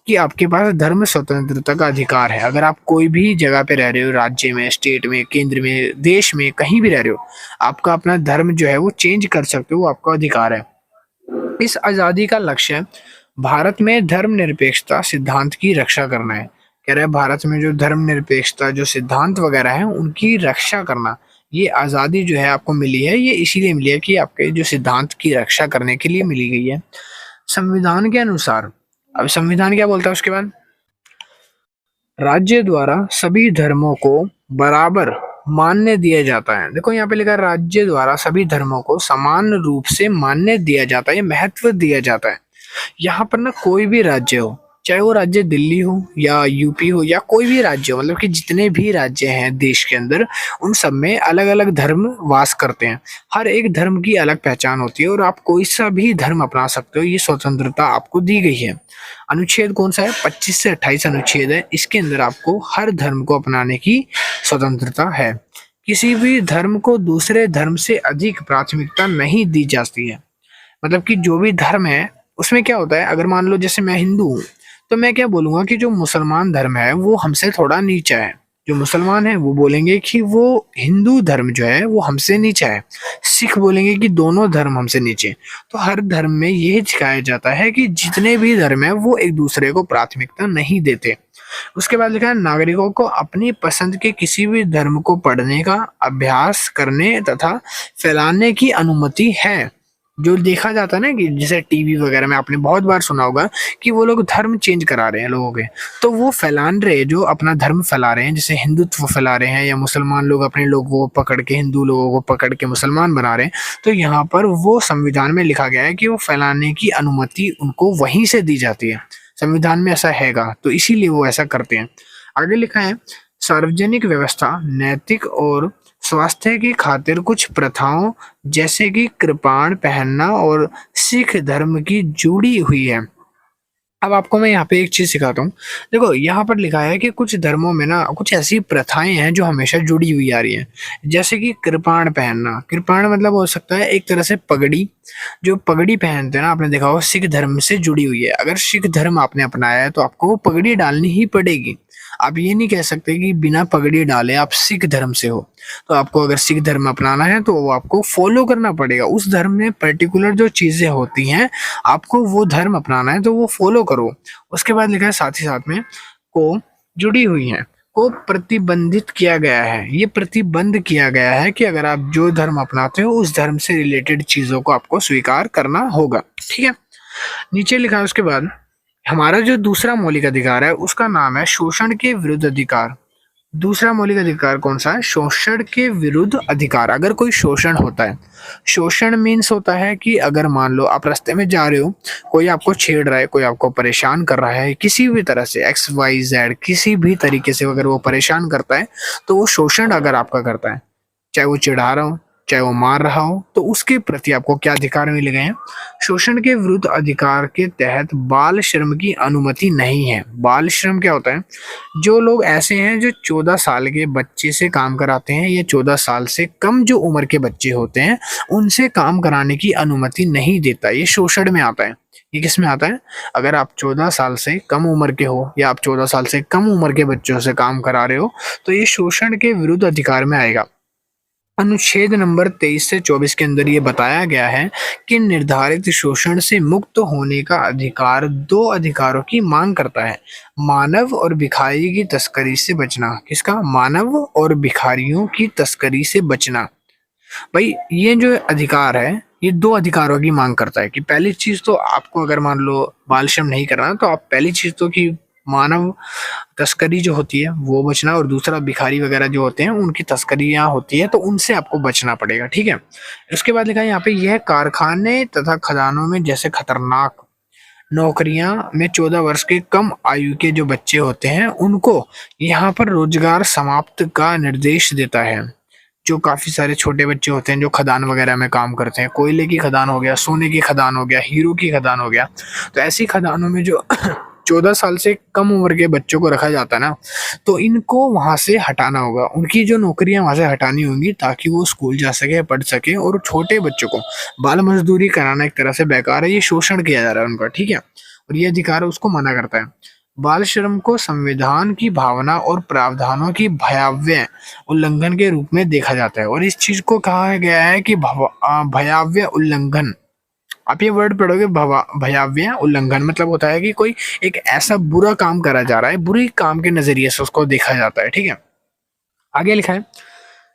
कि आपके पास धर्म स्वतंत्रता का अधिकार है। अगर आप कोई भी जगह पे रह रहे हो, राज्य में, स्टेट में, केंद्र में, देश में, कहीं भी रह रहे हो, आपका अपना धर्म जो है वो चेंज कर सकते हो, वो आपका अधिकार है। इस आज़ादी का लक्ष्य भारत में धर्मनिरपेक्षता सिद्धांत की रक्षा करना है। कह रहा है भारत में जो धर्मनिरपेक्षता, जो सिद्धांत वगैरह है, उनकी रक्षा करना, ये आज़ादी जो है आपको मिली है, ये इसीलिए मिली है कि आपके जो सिद्धांत की रक्षा करने के लिए मिली गई है। संविधान के अनुसार, अब संविधान क्या बोलता है उसके बाद, राज्य द्वारा सभी धर्मों को बराबर मान्य दिया जाता है। देखो यहाँ पे लिखा है राज्य द्वारा सभी धर्मों को समान रूप से मान्य दिया जाता है, महत्व दिया जाता है। यहाँ पर ना कोई भी राज्य हो, चाहे वो राज्य दिल्ली हो या यूपी हो या कोई भी राज्य हो, मतलब कि जितने भी राज्य हैं देश के अंदर, उन सब में अलग अलग धर्म वास करते हैं। हर एक धर्म की अलग पहचान होती है और आप कोई सा भी धर्म अपना सकते हो, ये स्वतंत्रता आपको दी गई है। अनुच्छेद कौन सा है, 25 से 28 अनुच्छेद है, इसके अंदर आपको हर धर्म को अपनाने की स्वतंत्रता है। किसी भी धर्म को दूसरे धर्म से अधिक प्राथमिकता नहीं दी जाती है। मतलब कि जो भी धर्म है उसमें क्या होता है, अगर मान लो जैसे मैं हिंदू हूँ तो मैं क्या बोलूंगा कि जो मुसलमान धर्म है वो हमसे थोड़ा नीचा है। जो मुसलमान है वो बोलेंगे कि वो हिंदू धर्म जो है वो हमसे नीचा है। सिख बोलेंगे कि दोनों धर्म हमसे नीचे। तो हर धर्म में यही सिखाया जाता है कि जितने भी धर्म है वो एक दूसरे को प्राथमिकता नहीं देते। उसके बाद लिखा है नागरिकों को अपनी पसंद के किसी भी धर्म को पढ़ने का, अभ्यास करने तथा फैलाने की अनुमति है। जो देखा जाता है ना कि जैसे टीवी वगैरह में आपने बहुत बार सुना होगा कि वो लोग धर्म चेंज करा रहे हैं लोगों के, तो वो फैलान रहे, जो अपना धर्म फैला रहे हैं, जैसे हिंदुत्व फैला रहे हैं, या मुसलमान लोग अपने लोगों को पकड़ के, हिंदू लोगों को पकड़ के मुसलमान बना रहे हैं। तो यहाँ पर वो संविधान में लिखा गया है कि वो फैलाने की अनुमति उनको वहीं से दी जाती है, संविधान में ऐसा हैगा, तो इसीलिए वो ऐसा करते हैं। आगे लिखा है, सार्वजनिक व्यवस्था, नैतिक और स्वास्थ्य की खातिर कुछ प्रथाओं जैसे कि कृपाण पहनना और सिख धर्म की जुड़ी हुई है। अब आपको मैं यहाँ पे एक चीज सिखाता हूँ। देखो यहाँ पर लिखा है कि कुछ धर्मों में ना कुछ ऐसी प्रथाएं हैं जो हमेशा जुड़ी हुई आ रही हैं, जैसे कि कृपाण पहनना। कृपाण मतलब हो सकता है एक तरह से पगड़ी, जो पगड़ी पहनते हैं ना, आपने देखा होगा सिख धर्म से जुड़ी हुई है। अगर सिख धर्म आपने अपनाया है तो आपको वो पगड़ी डालनी ही पड़ेगी। आप ये नहीं कह सकते कि बिना पगड़ी डाले आप सिख धर्म से हो। तो आपको अगर सिख धर्म अपनाना है तो वो आपको फॉलो करना पड़ेगा। उस धर्म में पर्टिकुलर जो चीजें होती हैं, आपको वो धर्म अपनाना है तो वो फॉलो करो। उसके बाद लिखा है साथ ही साथ में को जुड़ी हुई है, को प्रतिबंधित किया गया है। ये प्रतिबंध किया गया है कि अगर आप जो धर्म अपनाते हो उस धर्म से रिलेटेड चीजों को आपको स्वीकार करना होगा। ठीक है, नीचे लिखा है उसके बाद, हमारा जो दूसरा मौलिक अधिकार है उसका नाम है शोषण के विरुद्ध अधिकार। दूसरा मौलिक अधिकार कौन सा है? शोषण के विरुद्ध अधिकार। अगर कोई शोषण होता है, शोषण मीन्स होता है कि अगर मान लो आप रास्ते में जा रहे हो, कोई आपको छेड़ रहा है, कोई आपको परेशान कर रहा है, किसी भी तरह से XYZ किसी भी तरीके से अगर वो परेशान करता है तो वो शोषण अगर आपका करता है, चाहे वो चिढ़ा रहा हो, चाहे वो मार रहा हो, तो उसके प्रति आपको क्या अधिकार मिल गए हैं? शोषण के विरुद्ध अधिकार के तहत बाल श्रम की अनुमति नहीं है। बाल श्रम क्या होता है? जो लोग ऐसे हैं जो 14 साल के बच्चे से काम कराते हैं, या 14 साल से कम जो उम्र के बच्चे होते हैं उनसे काम कराने की अनुमति नहीं देता। ये शोषण में आता है। ये किस में आता है? अगर आप 14 साल से कम उम्र के हो, या आप 14 साल से कम उम्र के बच्चों से काम करा रहे हो, तो ये शोषण के विरुद्ध अधिकार में आएगा। अनुच्छेद नंबर 23 से 24 के अंदर ये बताया गया है कि निर्धारित शोषण से मुक्त होने का अधिकार दो अधिकारों की मांग करता है। मानव और भिखारी की तस्करी से बचना। किसका? मानव और भिखारियों की तस्करी से बचना। भाई ये जो अधिकार है, ये दो अधिकारों की मांग करता है कि पहली चीज तो आपको अगर मान लो बाल श्रम नहीं करना, तो आप पहली चीज तो कि मानव तस्करी जो होती है वो बचना, और दूसरा भिखारी वगैरह जो होते हैं उनकी तस्करियां होती है तो उनसे आपको बचना पड़ेगा। ठीक है, उसके बाद लिखा है यहाँ पे, यह कारखाने तथा खदानों में जैसे खतरनाक नौकरियां में 14 वर्ष के कम आयु के जो बच्चे होते हैं उनको यहाँ पर रोजगार समाप्त का निर्देश देता है। जो काफी सारे छोटे बच्चे होते हैं जो खदान वगैरह में काम करते हैं, कोयले की खदान हो गया, सोने की खदान हो गया, हीरो की खदान हो गया, तो ऐसी खदानों में जो 14 साल से कम उम्र के बच्चों को रखा जाता है ना, तो इनको वहां से हटाना होगा। उनकी जो नौकरियां वहां से हटानी होंगी ताकि वो स्कूल जा सके, पढ़ सके, और छोटे बच्चों को बाल मजदूरी कराना एक तरह से बेकार है, ये शोषण किया जा रहा है उनका। ठीक है, और ये अधिकार उसको मना करता है। बाल श्रम को संविधान की भावना और प्रावधानों की भयावह उल्लंघन के रूप में देखा जाता है, और इस चीज को कहा गया है कि भयावह उल्लंघन। आप ये वर्ड पढ़ोगे, भयावह उल्लंघन मतलब होता है कि कोई एक ऐसा बुरा काम करा जा रहा है, बुरे काम के नजरिए से उसको देखा जाता है। ठीक है, आगे लिखा है,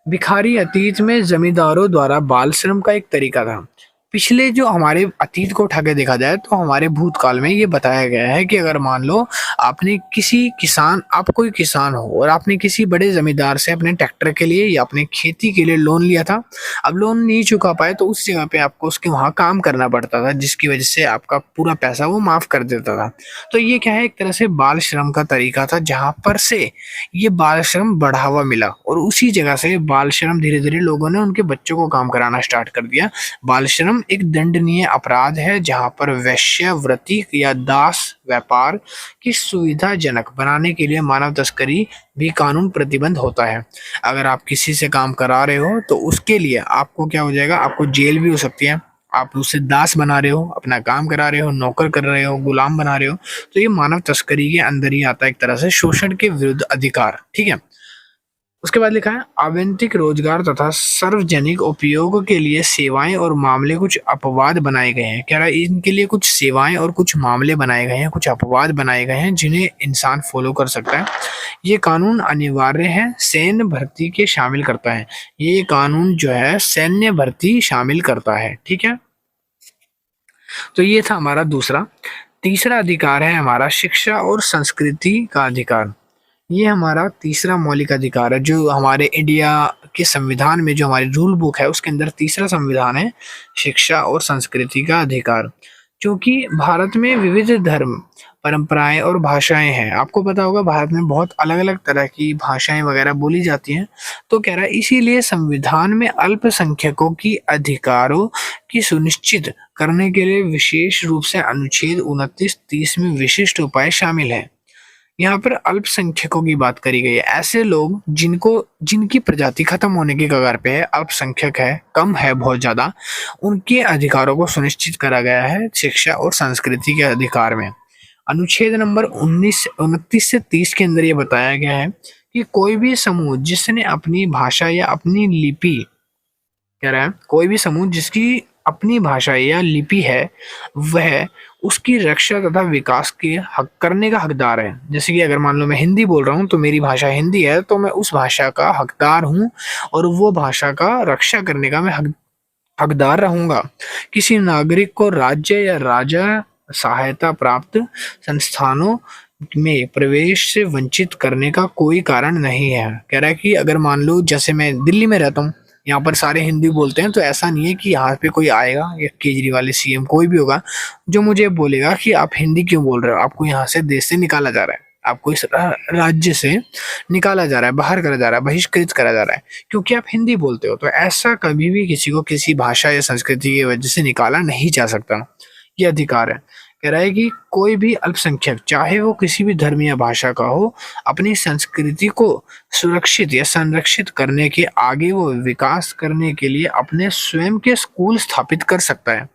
भिखारी अतीत में जमींदारों द्वारा बाल श्रम का एक तरीका था। पिछले जो हमारे अतीत को उठा के देखा जाए तो हमारे भूतकाल में ये बताया गया है कि अगर मान लो आपने किसी किसान, आप कोई किसान हो और आपने किसी बड़े जमींदार से अपने ट्रैक्टर के लिए या अपने खेती के लिए लोन लिया था, अब लोन नहीं चुका पाए तो उस जगह पे आपको उसके वहां काम करना पड़ता था, जिसकी वजह से आपका पूरा पैसा वो माफ कर देता था। तो ये क्या है? एक तरह से बाल श्रम का तरीका था, जहां पर से ये बाल श्रम बढ़ावा मिला, और उसी जगह से बाल श्रम धीरे धीरे लोगों ने उनके बच्चों को काम कराना स्टार्ट कर दिया। बाल श्रम एक दंडनीय अपराध है जहां पर वेश्यावृत्ति या दास व्यापार की सुविधाजनक बनाने के लिए मानव तस्करी भी कानून प्रतिबंध होता है। अगर आप किसी से काम करा रहे हो तो उसके लिए आपको क्या हो जाएगा? आपको जेल भी हो सकती है। आप उसे दास बना रहे हो, अपना काम करा रहे हो, नौकर कर रहे हो, गुलाम बना रहे हो, तो ये मानव तस्करी के अंदर ही आता है, एक तरह से शोषण के विरुद्ध अधिकार। ठीक है, उसके बाद लिखा है, आवंटित रोजगार तथा सार्वजनिक उपयोग के लिए सेवाएं और मामले कुछ अपवाद बनाए गए हैं। कह रहा है इनके लिए कुछ सेवाएं और कुछ मामले बनाए गए हैं, कुछ अपवाद बनाए गए हैं जिन्हें इंसान फॉलो कर सकता है। ये कानून अनिवार्य है, सैन्य भर्ती के शामिल करता है। ये कानून जो है सैन्य भर्ती शामिल करता है। ठीक है, तो ये था हमारा दूसरा। तीसरा अधिकार है हमारा शिक्षा और संस्कृति का अधिकार। ये हमारा तीसरा मौलिक अधिकार है जो हमारे इंडिया के संविधान में, जो हमारी रूल बुक है उसके अंदर तीसरा संविधान है, शिक्षा और संस्कृति का अधिकार। क्योंकि भारत में विविध धर्म, परंपराएं और भाषाएं हैं। आपको पता होगा भारत में बहुत अलग अलग तरह की भाषाएं वगैरह बोली जाती हैं। तो कह रहा है इसीलिए संविधान में अल्पसंख्यकों की अधिकारों की सुनिश्चित करने के लिए विशेष रूप से अनुच्छेद 29-30 में विशिष्ट उपाय शामिल हैं। यहाँ पर अल्पसंख्यकों की बात करी गई है। ऐसे लोग जिनकी प्रजाति खत्म होने की कगार पे है, अल्पसंख्यक है, कम है बहुत ज्यादा, उनके अधिकारों को सुनिश्चित करा गया है शिक्षा और संस्कृति के अधिकार में। अनुच्छेद नंबर 29 से 30 के अंदर ये बताया गया है कि कोई भी समूह जिसने अपनी भाषा या अपनी लिपि, कह रहा है कोई भी समूह जिसकी अपनी भाषा या लिपि है, वह उसकी रक्षा तथा विकास के हक करने का हकदार है। जैसे कि अगर मान लो मैं हिंदी बोल रहा हूँ तो मेरी भाषा हिंदी है, तो मैं उस भाषा का हकदार हूँ और वो भाषा का रक्षा करने का मैं हकदार रहूंगा। किसी नागरिक को राज्य या राजा सहायता प्राप्त संस्थानों में प्रवेश से वंचित करने का कोई कारण नहीं है। कह रहा है कि अगर मान लो जैसे मैं दिल्ली में रहता हूँ, यहाँ पर सारे हिंदी बोलते हैं, तो ऐसा नहीं है कि यहाँ पे कोई आएगा या केजरीवाल सीएम कोई भी होगा जो मुझे बोलेगा कि आप हिंदी क्यों बोल रहे हो, आपको यहाँ से देश से निकाला जा रहा है, आपको इस राज्य से निकाला जा रहा है, बाहर करा जा रहा है, बहिष्कृत करा जा रहा है क्योंकि आप हिंदी बोलते हो। तो ऐसा कभी भी किसी को किसी भाषा या संस्कृति की वजह से निकाला नहीं जा सकता। ये अधिकार है। कह रहा है कि कोई भी अल्पसंख्यक, चाहे वो किसी भी धर्म या भाषा का हो, अपनी संस्कृति को सुरक्षित या संरक्षित करने के आगे वो विकास करने के लिए अपने स्वयं के स्कूल स्थापित कर सकता है।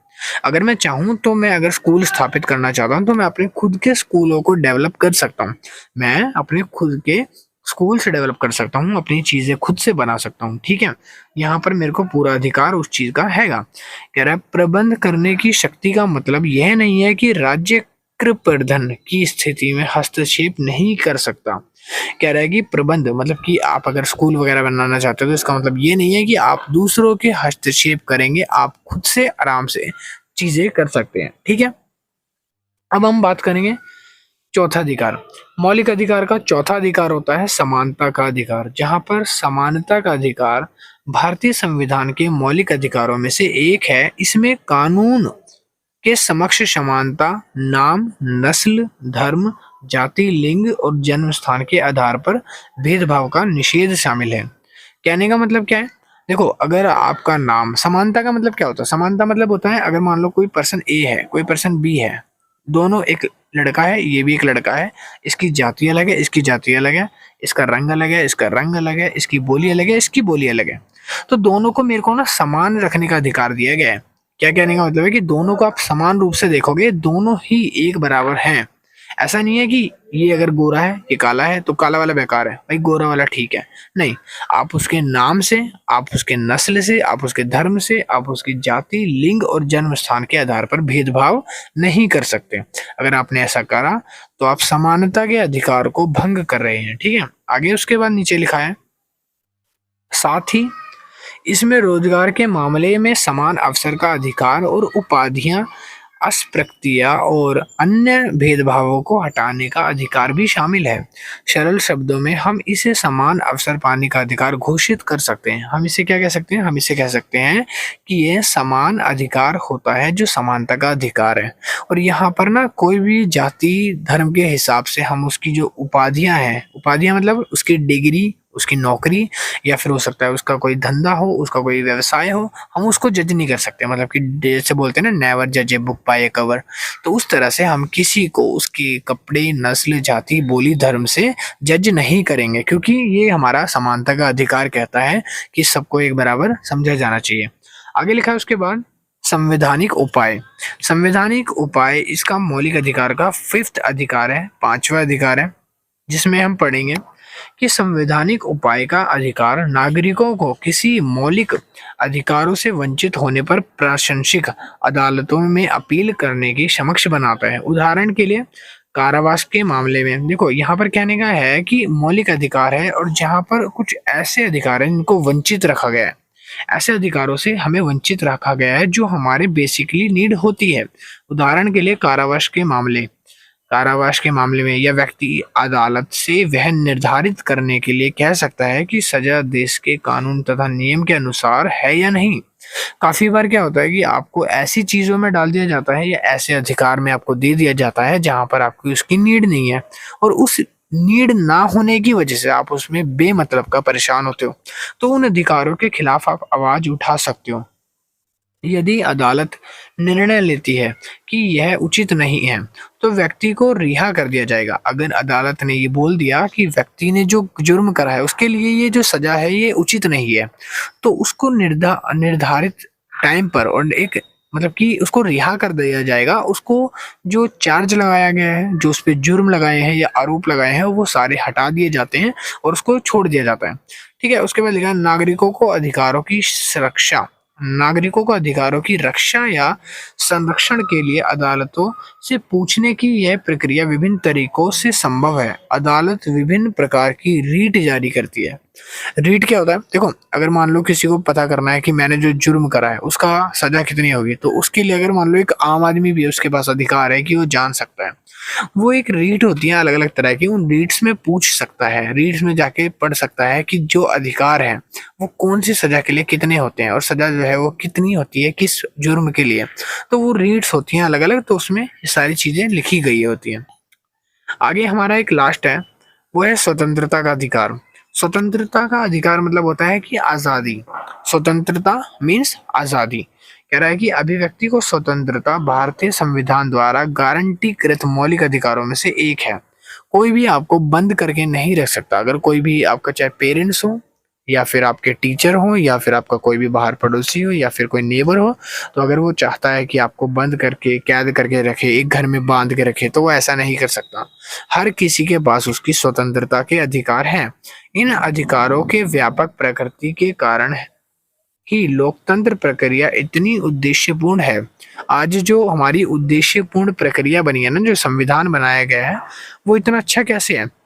अगर मैं चाहूँ तो मैं अगर स्कूल स्थापित करना चाहता हूँ तो मैं अपने खुद के स्कूलों को डेवलप कर सकता हूँ। मैं अपने खुद के स्कूल से डेवलप कर सकता हूँ, अपनी चीजें खुद से बना सकता हूँ। ठीक है, यहाँ पर मेरे को पूरा अधिकार उस चीज का हैगा। कह रहा है प्रबंध करने की शक्ति का मतलब यह नहीं है कि राज्य प्रबंधन की स्थिति में हस्तक्षेप नहीं कर सकता। कह रहा है कि प्रबंध मतलब कि आप अगर स्कूल वगैरह बनाना चाहते हो तो इसका मतलब ये नहीं है कि आप दूसरों के हस्तक्षेप करेंगे, आप खुद से आराम से चीजें कर सकते हैं। ठीक है, अब हम बात करेंगे चौथा अधिकार। मौलिक अधिकार का चौथा अधिकार होता है समानता का अधिकार। जहां पर समानता का अधिकार भारतीय संविधान के मौलिक अधिकारों में से एक है। इसमें कानून के समक्ष समानता नाम, नस्ल, धर्म, जाति, लिंग और जन्म स्थान के आधार पर भेदभाव का निषेध शामिल है। कहने का मतलब क्या है? देखो, अगर आपका नाम, समानता का मतलब क्या होता है? समानता मतलब होता है अगर मान लो कोई पर्सन ए है, कोई पर्सन बी है, दोनों एक लड़का है, ये भी एक लड़का है, इसकी जाति अलग है, इसकी जाति अलग है, इसका रंग अलग है, इसका रंग अलग है, इसकी बोली अलग है, इसकी बोली अलग है, तो दोनों को मेरे को ना समान रखने का अधिकार दिया गया है। क्या कहने का मतलब है कि दोनों को आप समान रूप से देखोगे, दोनों ही एक बराबर हैं। ऐसा नहीं है कि ये अगर गोरा है, ये काला है, तो काला वाला बेकार है, भाई गोरा वाला ठीक है। नहीं, आप उसके नाम से, आप उसके नस्ल से, आप उसके धर्म से, आप उसकी जाति, लिंग और जन्म स्थान के आधार पर भेदभाव नहीं कर सकते। अगर आपने ऐसा करा तो आप समानता के अधिकार को भंग कर रहे हैं। ठीक है, आगे उसके बाद नीचे लिखा है, साथ ही इसमें रोजगार के मामले में समान अवसर का अधिकार और उपाधियां, अस्पृश्यता और अन्य भेदभावों को हटाने का अधिकार भी शामिल है। सरल शब्दों में हम इसे समान अवसर पाने का अधिकार घोषित कर सकते हैं। हम इसे क्या कह सकते हैं? हम इसे कह सकते हैं कि यह समान अधिकार होता है जो समानता का अधिकार है। और यहाँ पर ना कोई भी जाति धर्म के हिसाब से हम उसकी जो उपाधियां हैं, उपाधियां मतलब उसकी डिग्री, उसकी नौकरी, या फिर हो सकता है उसका कोई धंधा हो, उसका कोई व्यवसाय हो, हम उसको जज नहीं कर सकते। मतलब कि जैसे बोलते हैं ना, नेवर जज a book by A cover. तो उस तरह से हम किसी को उसके कपड़े, नस्ल, जाति, बोली, धर्म से जज नहीं करेंगे, क्योंकि ये हमारा समानता का अधिकार कहता है कि सबको एक बराबर समझा जाना चाहिए। आगे लिखा है उसके बाद संवैधानिक उपाय। संवैधानिक उपाय इसका मौलिक अधिकार का 5th अधिकार है, 5वां अधिकार है, जिसमें हम पढ़ेंगे कि संवैधानिक उपाय का अधिकार नागरिकों को किसी मौलिक अधिकारों से वंचित होने पर प्रासंगिक अदालतों में अपील करने की समक्ष बनाता है। उदाहरण के लिए कारावास के मामले में देखो, यहाँ पर कहने का है कि मौलिक अधिकार है और जहाँ पर कुछ ऐसे अधिकार हैं जिनको वंचित रखा गया है, ऐसे अधिकारों से हमें वंचित रखा गया है जो हमारे बेसिकली नीड होती है। उदाहरण के लिए कारावास के मामले में यह व्यक्ति अदालत से वह निर्धारित करने के लिए कह सकता है कि सजा देश के कानून तथा नियम के अनुसार है या नहीं। काफी बार क्या होता है कि आपको ऐसी चीजों में डाल दिया जाता है या ऐसे अधिकार में आपको दे दिया जाता है जहां पर आपकी उसकी नीड नहीं है, और उस नीड ना होने की वजह से आप उसमें बेमतलब का परेशान होते हो, तो उन अधिकारों के खिलाफ आप आवाज उठा सकते हो। यदि अदालत निर्णय लेती है कि यह उचित नहीं है, तो व्यक्ति को रिहा कर दिया जाएगा। अगर अदालत ने ये बोल दिया कि व्यक्ति ने जो जुर्म करा है उसके लिए ये जो सजा है ये उचित नहीं है, तो उसको निर्धारित टाइम पर और एक मतलब कि उसको रिहा कर दिया जाएगा। उसको जो चार्ज लगाया गया है, जो उस पे जुर्म लगाए हैं या आरोप लगाए हैं, वो सारे हटा दिए जाते हैं और उसको छोड़ दिया जाता है। ठीक है, उसके बाद लिखा है नागरिकों को अधिकारों की रक्षा या संरक्षण के लिए अदालतों से पूछने की यह प्रक्रिया विभिन्न तरीकों से संभव है। अदालत विभिन्न प्रकार की रीट जारी करती है। रीट क्या होता है? देखो, अगर मान लो किसी को पता करना है कि मैंने जो जुर्म करा है उसका सजा कितनी होगी, तो उसके लिए अगर मान लो एक आम आदमी भी है, उसके पास अधिकार है कि वो जान सकता है। वो एक रीट होती है अलग अलग तरह की, उन रीट्स में पूछ सकता है, रीट्स में जाके पढ़ सकता है कि जो अधिकार है वो कौन सी सजा के लिए कितने होते हैं और सजा जो है वो कितनी होती है किस जुर्म के लिए। तो वो रीट्स होती हैं अलग अलग, तो उसमें ये सारी चीजें लिखी गई होती हैं। आगे हमारा एक लास्ट है, वो है स्वतंत्रता का अधिकार। स्वतंत्रता का अधिकार मतलब होता है कि आजादी। स्वतंत्रता मीन्स आजादी। कह रहा है कि अभिव्यक्ति को स्वतंत्रता भारतीय संविधान द्वारा गारंटी कृत मौलिक अधिकारों में से एक है। कोई भी आपको बंद करके नहीं रख सकता। अगर कोई भी आपका चाहे पेरेंट्स हो या फिर आपके टीचर हो या फिर आपका कोई भी बाहर पड़ोसी हो या फिर कोई नेबर हो, तो अगर वो चाहता है कि आपको बंद करके कैद करके रखे, एक घर में बांध के रखे, तो वो ऐसा नहीं कर सकता। हर किसी के पास उसकी स्वतंत्रता के अधिकार हैं। इन अधिकारों के व्यापक प्रकृति के कारण ही लोकतंत्र प्रक्रिया इतनी उद्देश्यपूर्ण है। आज जो हमारी उद्देश्यपूर्ण प्रक्रिया बनी है ना, जो संविधान बनाया गया है, वो इतना अच्छा कैसे है?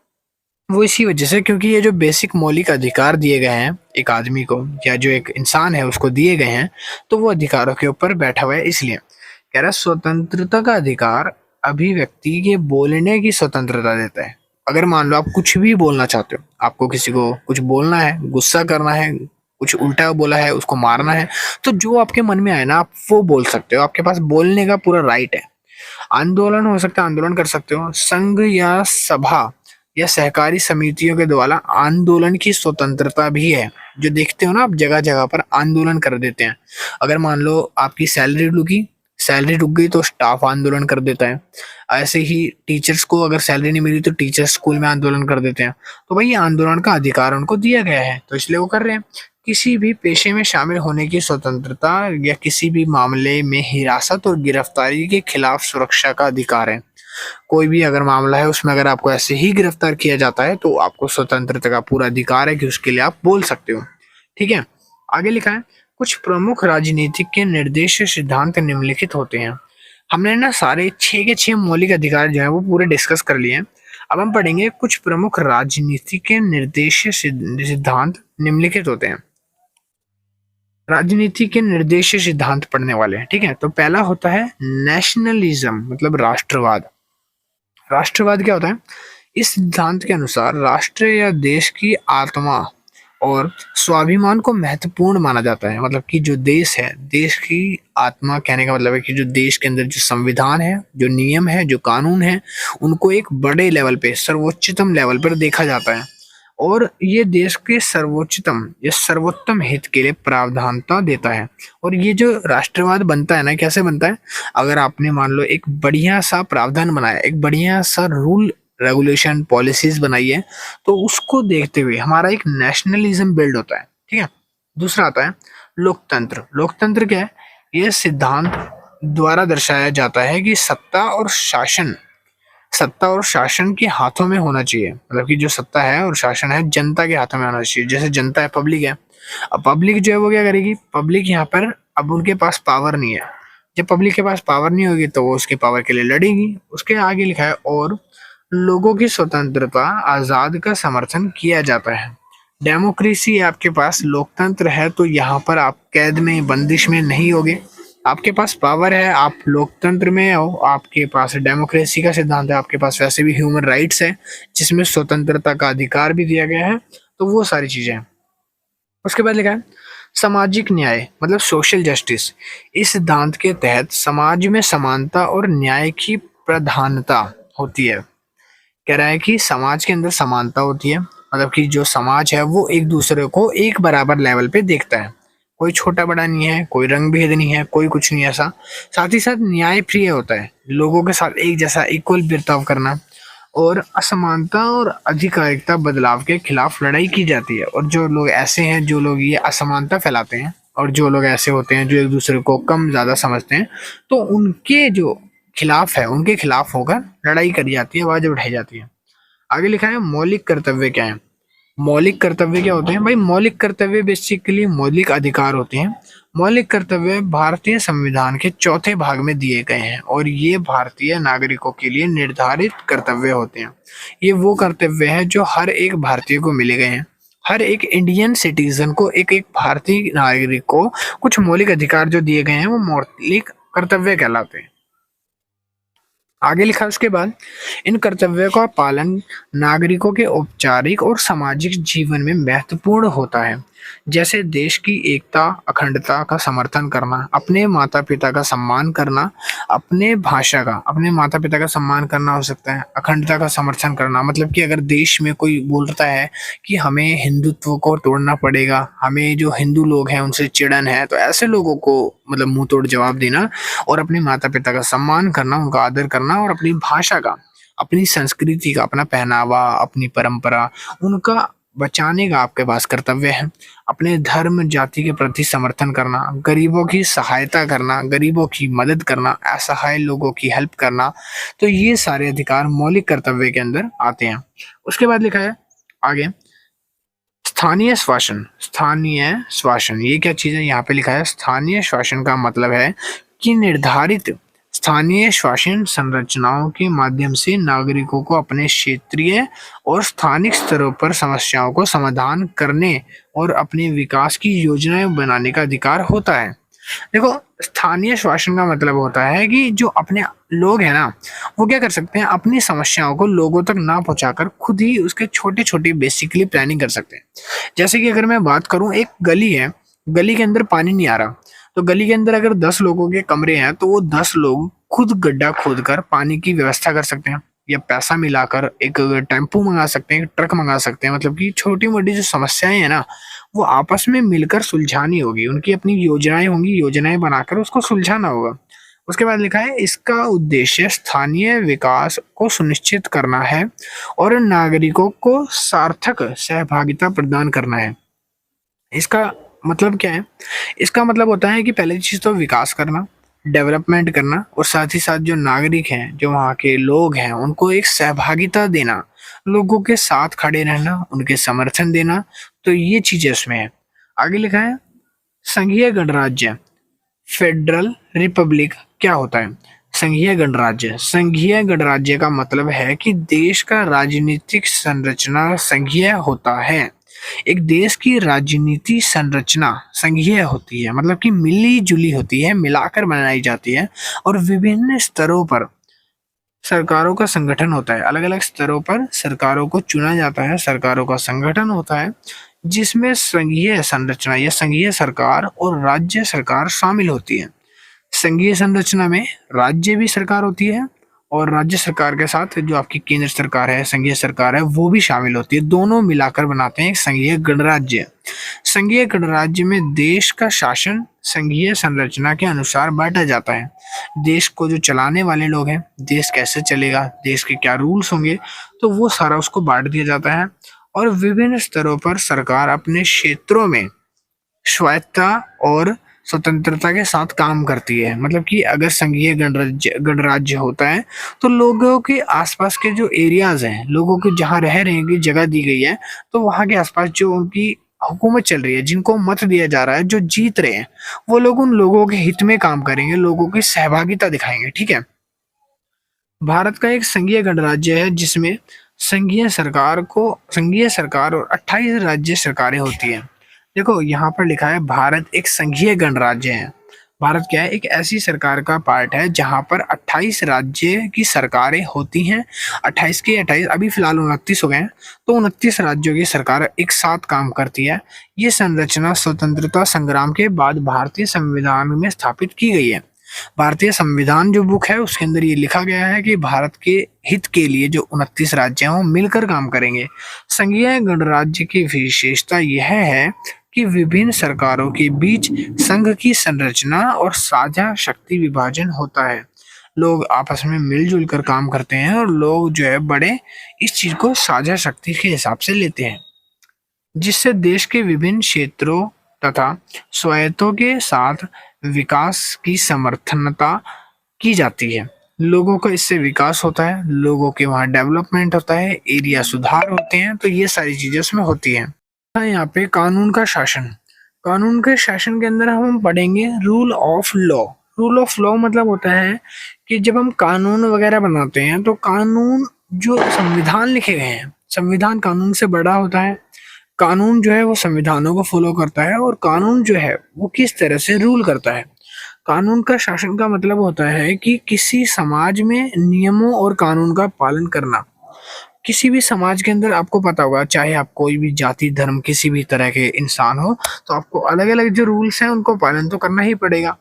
वो इसी वजह से क्योंकि ये जो बेसिक मौलिक अधिकार दिए गए हैं एक आदमी को या जो एक इंसान है उसको दिए गए हैं, तो वो अधिकारों के ऊपर बैठा हुआ है। इसलिए कह रहा है स्वतंत्रता का अधिकार अभिव्यक्ति के बोलने की स्वतंत्रता देता है। अगर मान लो आप कुछ भी बोलना चाहते हो, आपको किसी को कुछ बोलना है, गुस्सा करना है, कुछ उल्टा बोला है, उसको मारना है, तो जो आपके मन में आए ना आप वो बोल सकते हो। आपके पास बोलने का पूरा राइट है। आंदोलन हो सकता है, आंदोलन कर सकते हो। संघ या सभा या सहकारी समितियों के द्वारा आंदोलन की स्वतंत्रता भी है। जो देखते हो ना आप जगह जगह पर आंदोलन कर देते हैं। अगर मान लो आपकी सैलरी रुक गई तो स्टाफ आंदोलन कर देता है। ऐसे ही टीचर्स को अगर सैलरी नहीं मिली तो टीचर्स स्कूल में आंदोलन कर देते हैं। तो भाई आंदोलन का अधिकार उनको दिया गया है, तो इसलिए वो कर रहे हैं। किसी भी पेशे में शामिल होने की स्वतंत्रता या किसी भी मामले में हिरासत और गिरफ्तारी के खिलाफ सुरक्षा का अधिकार है। कोई भी अगर मामला है उसमें अगर आपको ऐसे ही गिरफ्तार किया जाता है तो आपको स्वतंत्रता का पूरा अधिकार है कि उसके लिए आप बोल सकते हो। ठीक है, आगे लिखा है कुछ प्रमुख राजनीतिक के निर्देश सिद्धांत निम्नलिखित होते हैं। हमने ना सारे 6 के 6 मौलिक अधिकार जो है वो पूरे डिस्कस कर लिए हैं। अब हम पढ़ेंगे कुछ प्रमुख राजनीति के निर्देश सिद्धांत निम्नलिखित होते हैं। राजनीति के निर्देश सिद्धांत पढ़ने वाले हैं। ठीक है, तो पहला होता है नेशनलिज्म मतलब राष्ट्रवाद। राष्ट्रवाद क्या होता है? इस सिद्धांत के अनुसार राष्ट्र या देश की आत्मा और स्वाभिमान को महत्वपूर्ण माना जाता है। मतलब कि जो देश है, देश की आत्मा कहने का मतलब है कि जो देश के अंदर जो संविधान है, जो नियम है, जो कानून है, उनको एक बड़े लेवल पे, सर्वोच्चतम लेवल पर देखा जाता है और ये देश के सर्वोत्तम हित के लिए प्रावधानता देता है। और ये जो राष्ट्रवाद बनता है ना, कैसे बनता है? अगर आपने मान लो एक बढ़िया सा प्रावधान बनाया, एक बढ़िया सा रूल रेगुलेशन पॉलिसीज बनाई है, तो उसको देखते हुए हमारा एक नेशनलिज्म बिल्ड होता है। ठीक है, दूसरा आता है लोकतंत्र। लोकतंत्र क्या है? यह सिद्धांत द्वारा दर्शाया जाता है कि सत्ता और शासन के हाथों में होना चाहिए। मतलब कि जो सत्ता है और शासन है जनता के हाथों में होना चाहिए। जैसे जनता है, पब्लिक है, अब पब्लिक जो है वो क्या करेगी? पब्लिक यहाँ पर अब उनके पास पावर नहीं है। जब पब्लिक के पास पावर नहीं होगी तो वो उसके पावर के लिए लड़ेगी। उसके आगे लिखा है और लोगों की स्वतंत्रता आजाद का समर्थन किया जाता है। डेमोक्रेसी है आपके पास, लोकतंत्र है, तो यहाँ पर आप कैद में बंदिश में नहीं होगे। आपके पास पावर है, आप लोकतंत्र में हो, आपके पास डेमोक्रेसी का सिद्धांत है, आपके पास वैसे भी ह्यूमन राइट्स है जिसमें स्वतंत्रता का अधिकार भी दिया गया है। तो वो सारी चीजें हैं। उसके बाद लिखा है सामाजिक न्याय मतलब सोशल जस्टिस। इस सिद्धांत के तहत समाज में समानता और न्याय की प्रधानता होती है। कह रहा है कि समाज के अंदर समानता होती है, मतलब कि जो समाज है वो एक दूसरे को एक बराबर लेवल पे देखता है। कोई छोटा बड़ा नहीं है, कोई रंग भेद नहीं है, कोई कुछ नहीं ऐसा। साथ ही साथ न्याय प्रिय होता है, लोगों के साथ एक जैसा इक्वल बर्ताव करना, और असमानता और अधिकारिता बदलाव के खिलाफ लड़ाई की जाती है। और जो लोग ऐसे हैं, जो लोग ये असमानता फैलाते हैं, और जो लोग ऐसे होते हैं जो एक दूसरे को कम ज्यादा समझते हैं, तो उनके जो खिलाफ है, उनके खिलाफ होकर लड़ाई करी जाती है, आवाज उठाई जाती है। आगे लिखा है मौलिक कर्तव्य क्या है। मौलिक कर्तव्य क्या होते हैं भाई? मौलिक कर्तव्य बेसिकली मौलिक अधिकार होते हैं। मौलिक कर्तव्य भारतीय संविधान के चौथे भाग में दिए गए हैं और ये भारतीय नागरिकों के लिए निर्धारित कर्तव्य होते हैं। ये वो कर्तव्य है जो हर एक भारतीय को मिले गए हैं। हर एक इंडियन सिटीजन को, एक एक भारतीय नागरिक को कुछ मौलिक अधिकार जो दिए गए हैं वो मौलिक कर्तव्य कहलाते हैं। आगे लिखा उसके बाद इन कर्तव्यों का पालन नागरिकों के औपचारिक और सामाजिक जीवन में महत्वपूर्ण होता है, जैसे देश की एकता अखंडता का समर्थन करना, अपने माता पिता का सम्मान करना, अपने माता पिता का सम्मान करना हो सकता है, अखंडता का समर्थन करना मतलब कि अगर देश में कोई बोलता है कि हमें हिंदुत्व को तोड़ना पड़ेगा, हमें जो हिंदू लोग हैं उनसे चिड़न है, तो ऐसे लोगों को मतलब मुंह तोड़ जवाब देना, और अपने माता पिता का सम्मान करना, उनका आदर करना, और अपनी भाषा का, अपनी संस्कृति का, अपना पहनावा, अपनी परंपरा, उनका बचाने का आपके पास कर्तव्य है। अपने धर्म जाति के प्रति समर्थन करना, गरीबों की सहायता करना, गरीबों की मदद करना, असहाय लोगों की हेल्प करना, तो ये सारे अधिकार मौलिक कर्तव्य के अंदर आते हैं। उसके बाद लिखा है आगे स्थानीय शासन। स्थानीय शासन ये क्या चीज है? यहाँ पे लिखा है स्थानीय शासन का मतलब है कि निर्धारित स्थानीय शासन संरचनाओं के माध्यम से नागरिकों को अपने क्षेत्रीय और स्थानिक स्तरों पर समस्याओं को समाधान करने और अपने विकास की योजनाएं बनाने का अधिकार होता है। देखो, स्थानीय शासन का मतलब होता है कि जो अपने लोग हैं ना, वो क्या कर सकते हैं, अपनी समस्याओं को लोगों तक ना पहुंचाकर खुद ही उसके छोटे छोटे बेसिकली प्लानिंग कर सकते हैं। जैसे कि अगर मैं बात करूं, एक गली है, गली के अंदर पानी नहीं आ रहा, तो गली के अंदर अगर 10 लोगों के कमरे हैं तो वो 10 लोग खुद गड्ढा खोदकर पानी की व्यवस्था कर सकते हैं, या पैसा मिलाकर एक टेम्पो मंगा सकते हैं, ट्रक मंगा सकते हैं। मतलब कि छोटी मोटी जो समस्याएं है ना, वो आपस में मिलकर सुलझानी होगी, उनकी अपनी योजनाएं होंगी, योजनाएं बनाकर उसको सुलझाना होगा। उसके बाद लिखा है इसका उद्देश्य स्थानीय विकास को सुनिश्चित करना है और नागरिकों को सार्थक सहभागिता प्रदान करना है। इसका मतलब क्या है? इसका मतलब होता है कि पहली चीज तो विकास करना, डेवलपमेंट करना, और साथ ही साथ जो नागरिक हैं, जो वहाँ के लोग हैं, उनको एक सहभागिता देना, लोगों के साथ खड़े रहना, उनके समर्थन देना, तो ये चीजें उसमें है। आगे लिखा है संघीय गणराज्य, फेडरल रिपब्लिक क्या होता है? संघीय गणराज्य, संघीय गणराज्य का मतलब है कि देश का राजनीतिक संरचना संघीय होता है। एक देश की राजनीति संरचना संघीय होती है, मतलब कि मिली जुली होती है, मिलाकर बनाई जाती है, और विभिन्न स्तरों पर सरकारों का संगठन होता है। अलग अलग स्तरों पर सरकारों को चुना जाता है, सरकारों का संगठन होता है, जिसमें संघीय संरचना या संघीय सरकार और राज्य सरकार शामिल होती है। संघीय संरचना में राज्य भी सरकार होती है, और राज्य सरकार के साथ जो आपकी केंद्र सरकार है, संघीय सरकार है, वो भी शामिल होती है। दोनों मिलाकर बनाते हैं एक संघीय गणराज्य। संघीय गणराज्य में देश का शासन संघीय संरचना के अनुसार बांटा जाता है। देश को जो चलाने वाले लोग हैं, देश कैसे चलेगा, देश के क्या रूल्स होंगे, तो वो सारा उसको बांट दिया जाता है। और विभिन्न स्तरों पर सरकार अपने क्षेत्रों में स्वायत्तता और स्वतंत्रता के साथ काम करती है। मतलब कि अगर संघीय गणराज्य होता है तो लोगों के आसपास के जो एरियाज हैं, लोगों के जहाँ रह रहे हैं की जगह दी गई है, तो वहाँ के आसपास जो उनकी हुकूमत चल रही है, जिनको मत दिया जा रहा है, जो जीत रहे हैं, वो लोग उन लोगों के हित में काम करेंगे, लोगों की सहभागिता दिखाएंगे। ठीक है। भारत का एक संघीय गणराज्य है जिसमें संघीय सरकार और 28 राज्य सरकारें होती हैं। देखो यहाँ पर लिखा है भारत एक संघीय गणराज्य है। भारत क्या है, एक ऐसी सरकार का पार्ट है जहाँ पर 28 राज्य की सरकारें होती हैं। 28 के 28, अभी फिलहाल 29 हो गए हैं, तो 29 राज्यों की सरकार एक साथ काम करती है। ये संरचना स्वतंत्रता संग्राम के बाद भारतीय संविधान में स्थापित की गई है। भारतीय संविधान जो बुक है उसके अंदर ये लिखा गया है कि भारत के हित के लिए जो 29 राज्य हैं वो मिलकर काम करेंगे। संघीय गणराज्य की विशेषता यह है कि विभिन्न सरकारों के बीच संघ की संरचना और साझा शक्ति विभाजन होता है। लोग आपस में मिलजुल कर काम करते हैं और लोग जो है बड़े इस चीज को साझा शक्ति के हिसाब से लेते हैं, जिससे देश के विभिन्न क्षेत्रों तथा स्वायत्तों के साथ विकास की समर्थनता की जाती है। लोगों का इससे विकास होता है, लोगों के वहाँ डेवलपमेंट होता है, एरिया सुधार होते हैं, तो ये सारी चीजें उसमें होती हैं। यहाँ पे कानून का शासन, कानून के शासन के अंदर हम पढ़ेंगे rule of law. Rule of law मतलब होता है कि जब हम कानून वगैरह बनाते हैं तो कानून जो संविधान लिखे गए हैं, संविधान कानून से बड़ा होता है। कानून जो है वो संविधानों को फॉलो करता है और कानून जो है वो किस तरह से रूल करता है। कानून का शासन का मतलब होता है कि किसी समाज में नियमों और कानून का पालन करना। किसी भी समाज के अंदर आपको पता होगा, चाहे आप कोई भी जाति धर्म किसी भी तरह के इंसान हो, तो आपको अलग अलग जो रूल्स हैं उनको पालन तो करना ही पड़ेगा,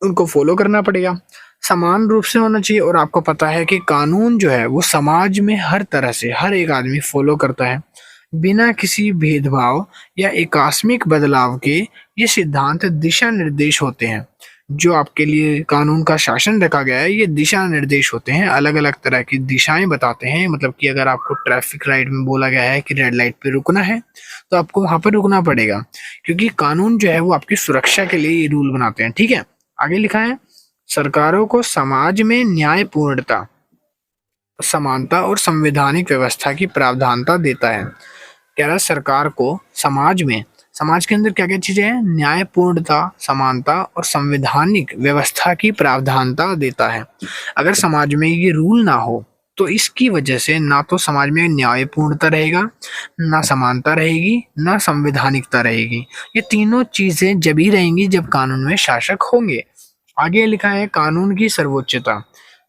उनको फॉलो करना पड़ेगा, समान रूप से होना चाहिए। और आपको पता है कि कानून जो है वो समाज में हर तरह से हर एक आदमी फॉलो करता है बिना किसी भेदभाव या आकस्मिक बदलाव के। ये सिद्धांत दिशा निर्देश होते हैं जो आपके लिए कानून का शासन रखा गया है। ये दिशा निर्देश होते हैं, अलग अलग तरह की दिशाएं बताते हैं। मतलब कि अगर आपको ट्रैफिक लाइट में बोला गया है कि रेड लाइट पे रुकना है तो आपको वहां पर रुकना पड़ेगा, क्योंकि कानून जो है वो आपकी सुरक्षा के लिए ये रूल बनाते हैं। ठीक है, आगे लिखा है सरकारों को समाज में न्यायपूर्णता, समानता और संवैधानिक व्यवस्था की प्रावधानता देता है। कह रहा है सरकार को समाज में, समाज के अंदर क्या क्या चीजें हैं, न्यायपूर्णता, समानता और संवैधानिक व्यवस्था की प्रावधानता देता है। अगर समाज में ये रूल ना हो तो इसकी वजह से ना तो समाज में न्यायपूर्णता रहेगा, ना समानता रहेगी, ना संवैधानिकता रहेगी। ये तीनों चीजें जब ही रहेंगी जब कानून में शासक होंगे। आगे लिखा है कानून की सर्वोच्चता।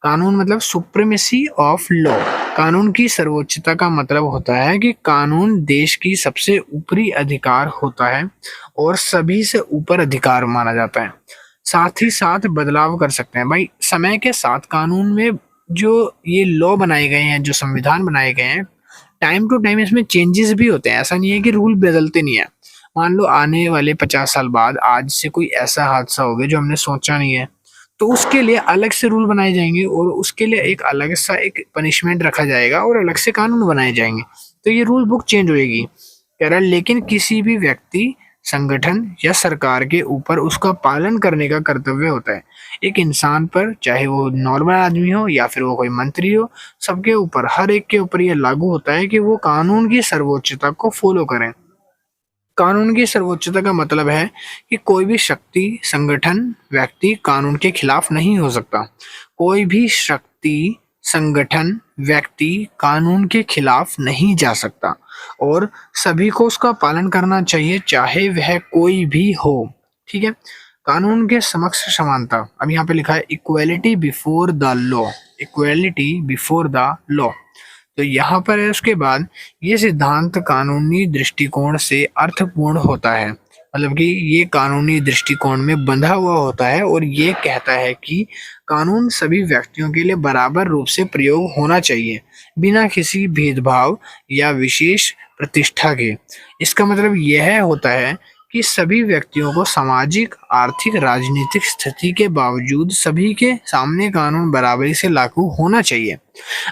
कानून मतलब सुप्रीमेसी ऑफ लॉ। कानून की सर्वोच्चता का मतलब होता है कि कानून देश की सबसे ऊपरी अधिकार होता है और सभी से ऊपर अधिकार माना जाता है। साथ ही साथ बदलाव कर सकते हैं। भाई समय के साथ कानून में जो ये लॉ बनाए गए हैं, जो संविधान बनाए गए हैं, टाइम टू टाइम इसमें चेंजेस भी होते हैं। ऐसा नहीं है कि रूल बदलते नहीं है। मान लो आने वाले 50 साल बाद आज से कोई ऐसा हादसा हो गया जो हमने सोचा नहीं है, तो उसके लिए अलग से रूल बनाए जाएंगे और उसके लिए एक अलग सा एक पनिशमेंट रखा जाएगा और अलग से कानून बनाए जाएंगे। तो ये रूल बुक चेंज होएगी। कह रहा है लेकिन किसी भी व्यक्ति, संगठन या सरकार के ऊपर उसका पालन करने का कर्तव्य होता है। एक इंसान पर, चाहे वो नॉर्मल आदमी हो या फिर वो कोई मंत्री हो, सबके ऊपर, हर एक के ऊपर ये लागू होता है कि वो कानून की सर्वोच्चता को फॉलो करें। कानून की सर्वोच्चता का मतलब है कि कोई भी शक्ति, संगठन, व्यक्ति कानून के खिलाफ नहीं हो सकता। कोई भी शक्ति, संगठन, व्यक्ति कानून के खिलाफ नहीं जा सकता और सभी को उसका पालन करना चाहिए, चाहे वह कोई भी हो। ठीक है, कानून के समक्ष समानता। अब यहाँ पे लिखा है equality before the law. Equality before the law, तो यहाँ पर है उसके बाद ये सिद्धांत कानूनी दृष्टिकोण से अर्थपूर्ण होता है। मतलब कि ये कानूनी दृष्टिकोण में बंधा हुआ होता है और ये कहता है कि कानून सभी व्यक्तियों के लिए बराबर रूप से प्रयोग होना चाहिए बिना किसी भेदभाव या विशेष प्रतिष्ठा के। इसका मतलब यह होता है कि सभी व्यक्तियों को सामाजिक, आर्थिक, राजनीतिक स्थिति के बावजूद सभी के सामने कानून बराबरी से लागू होना चाहिए।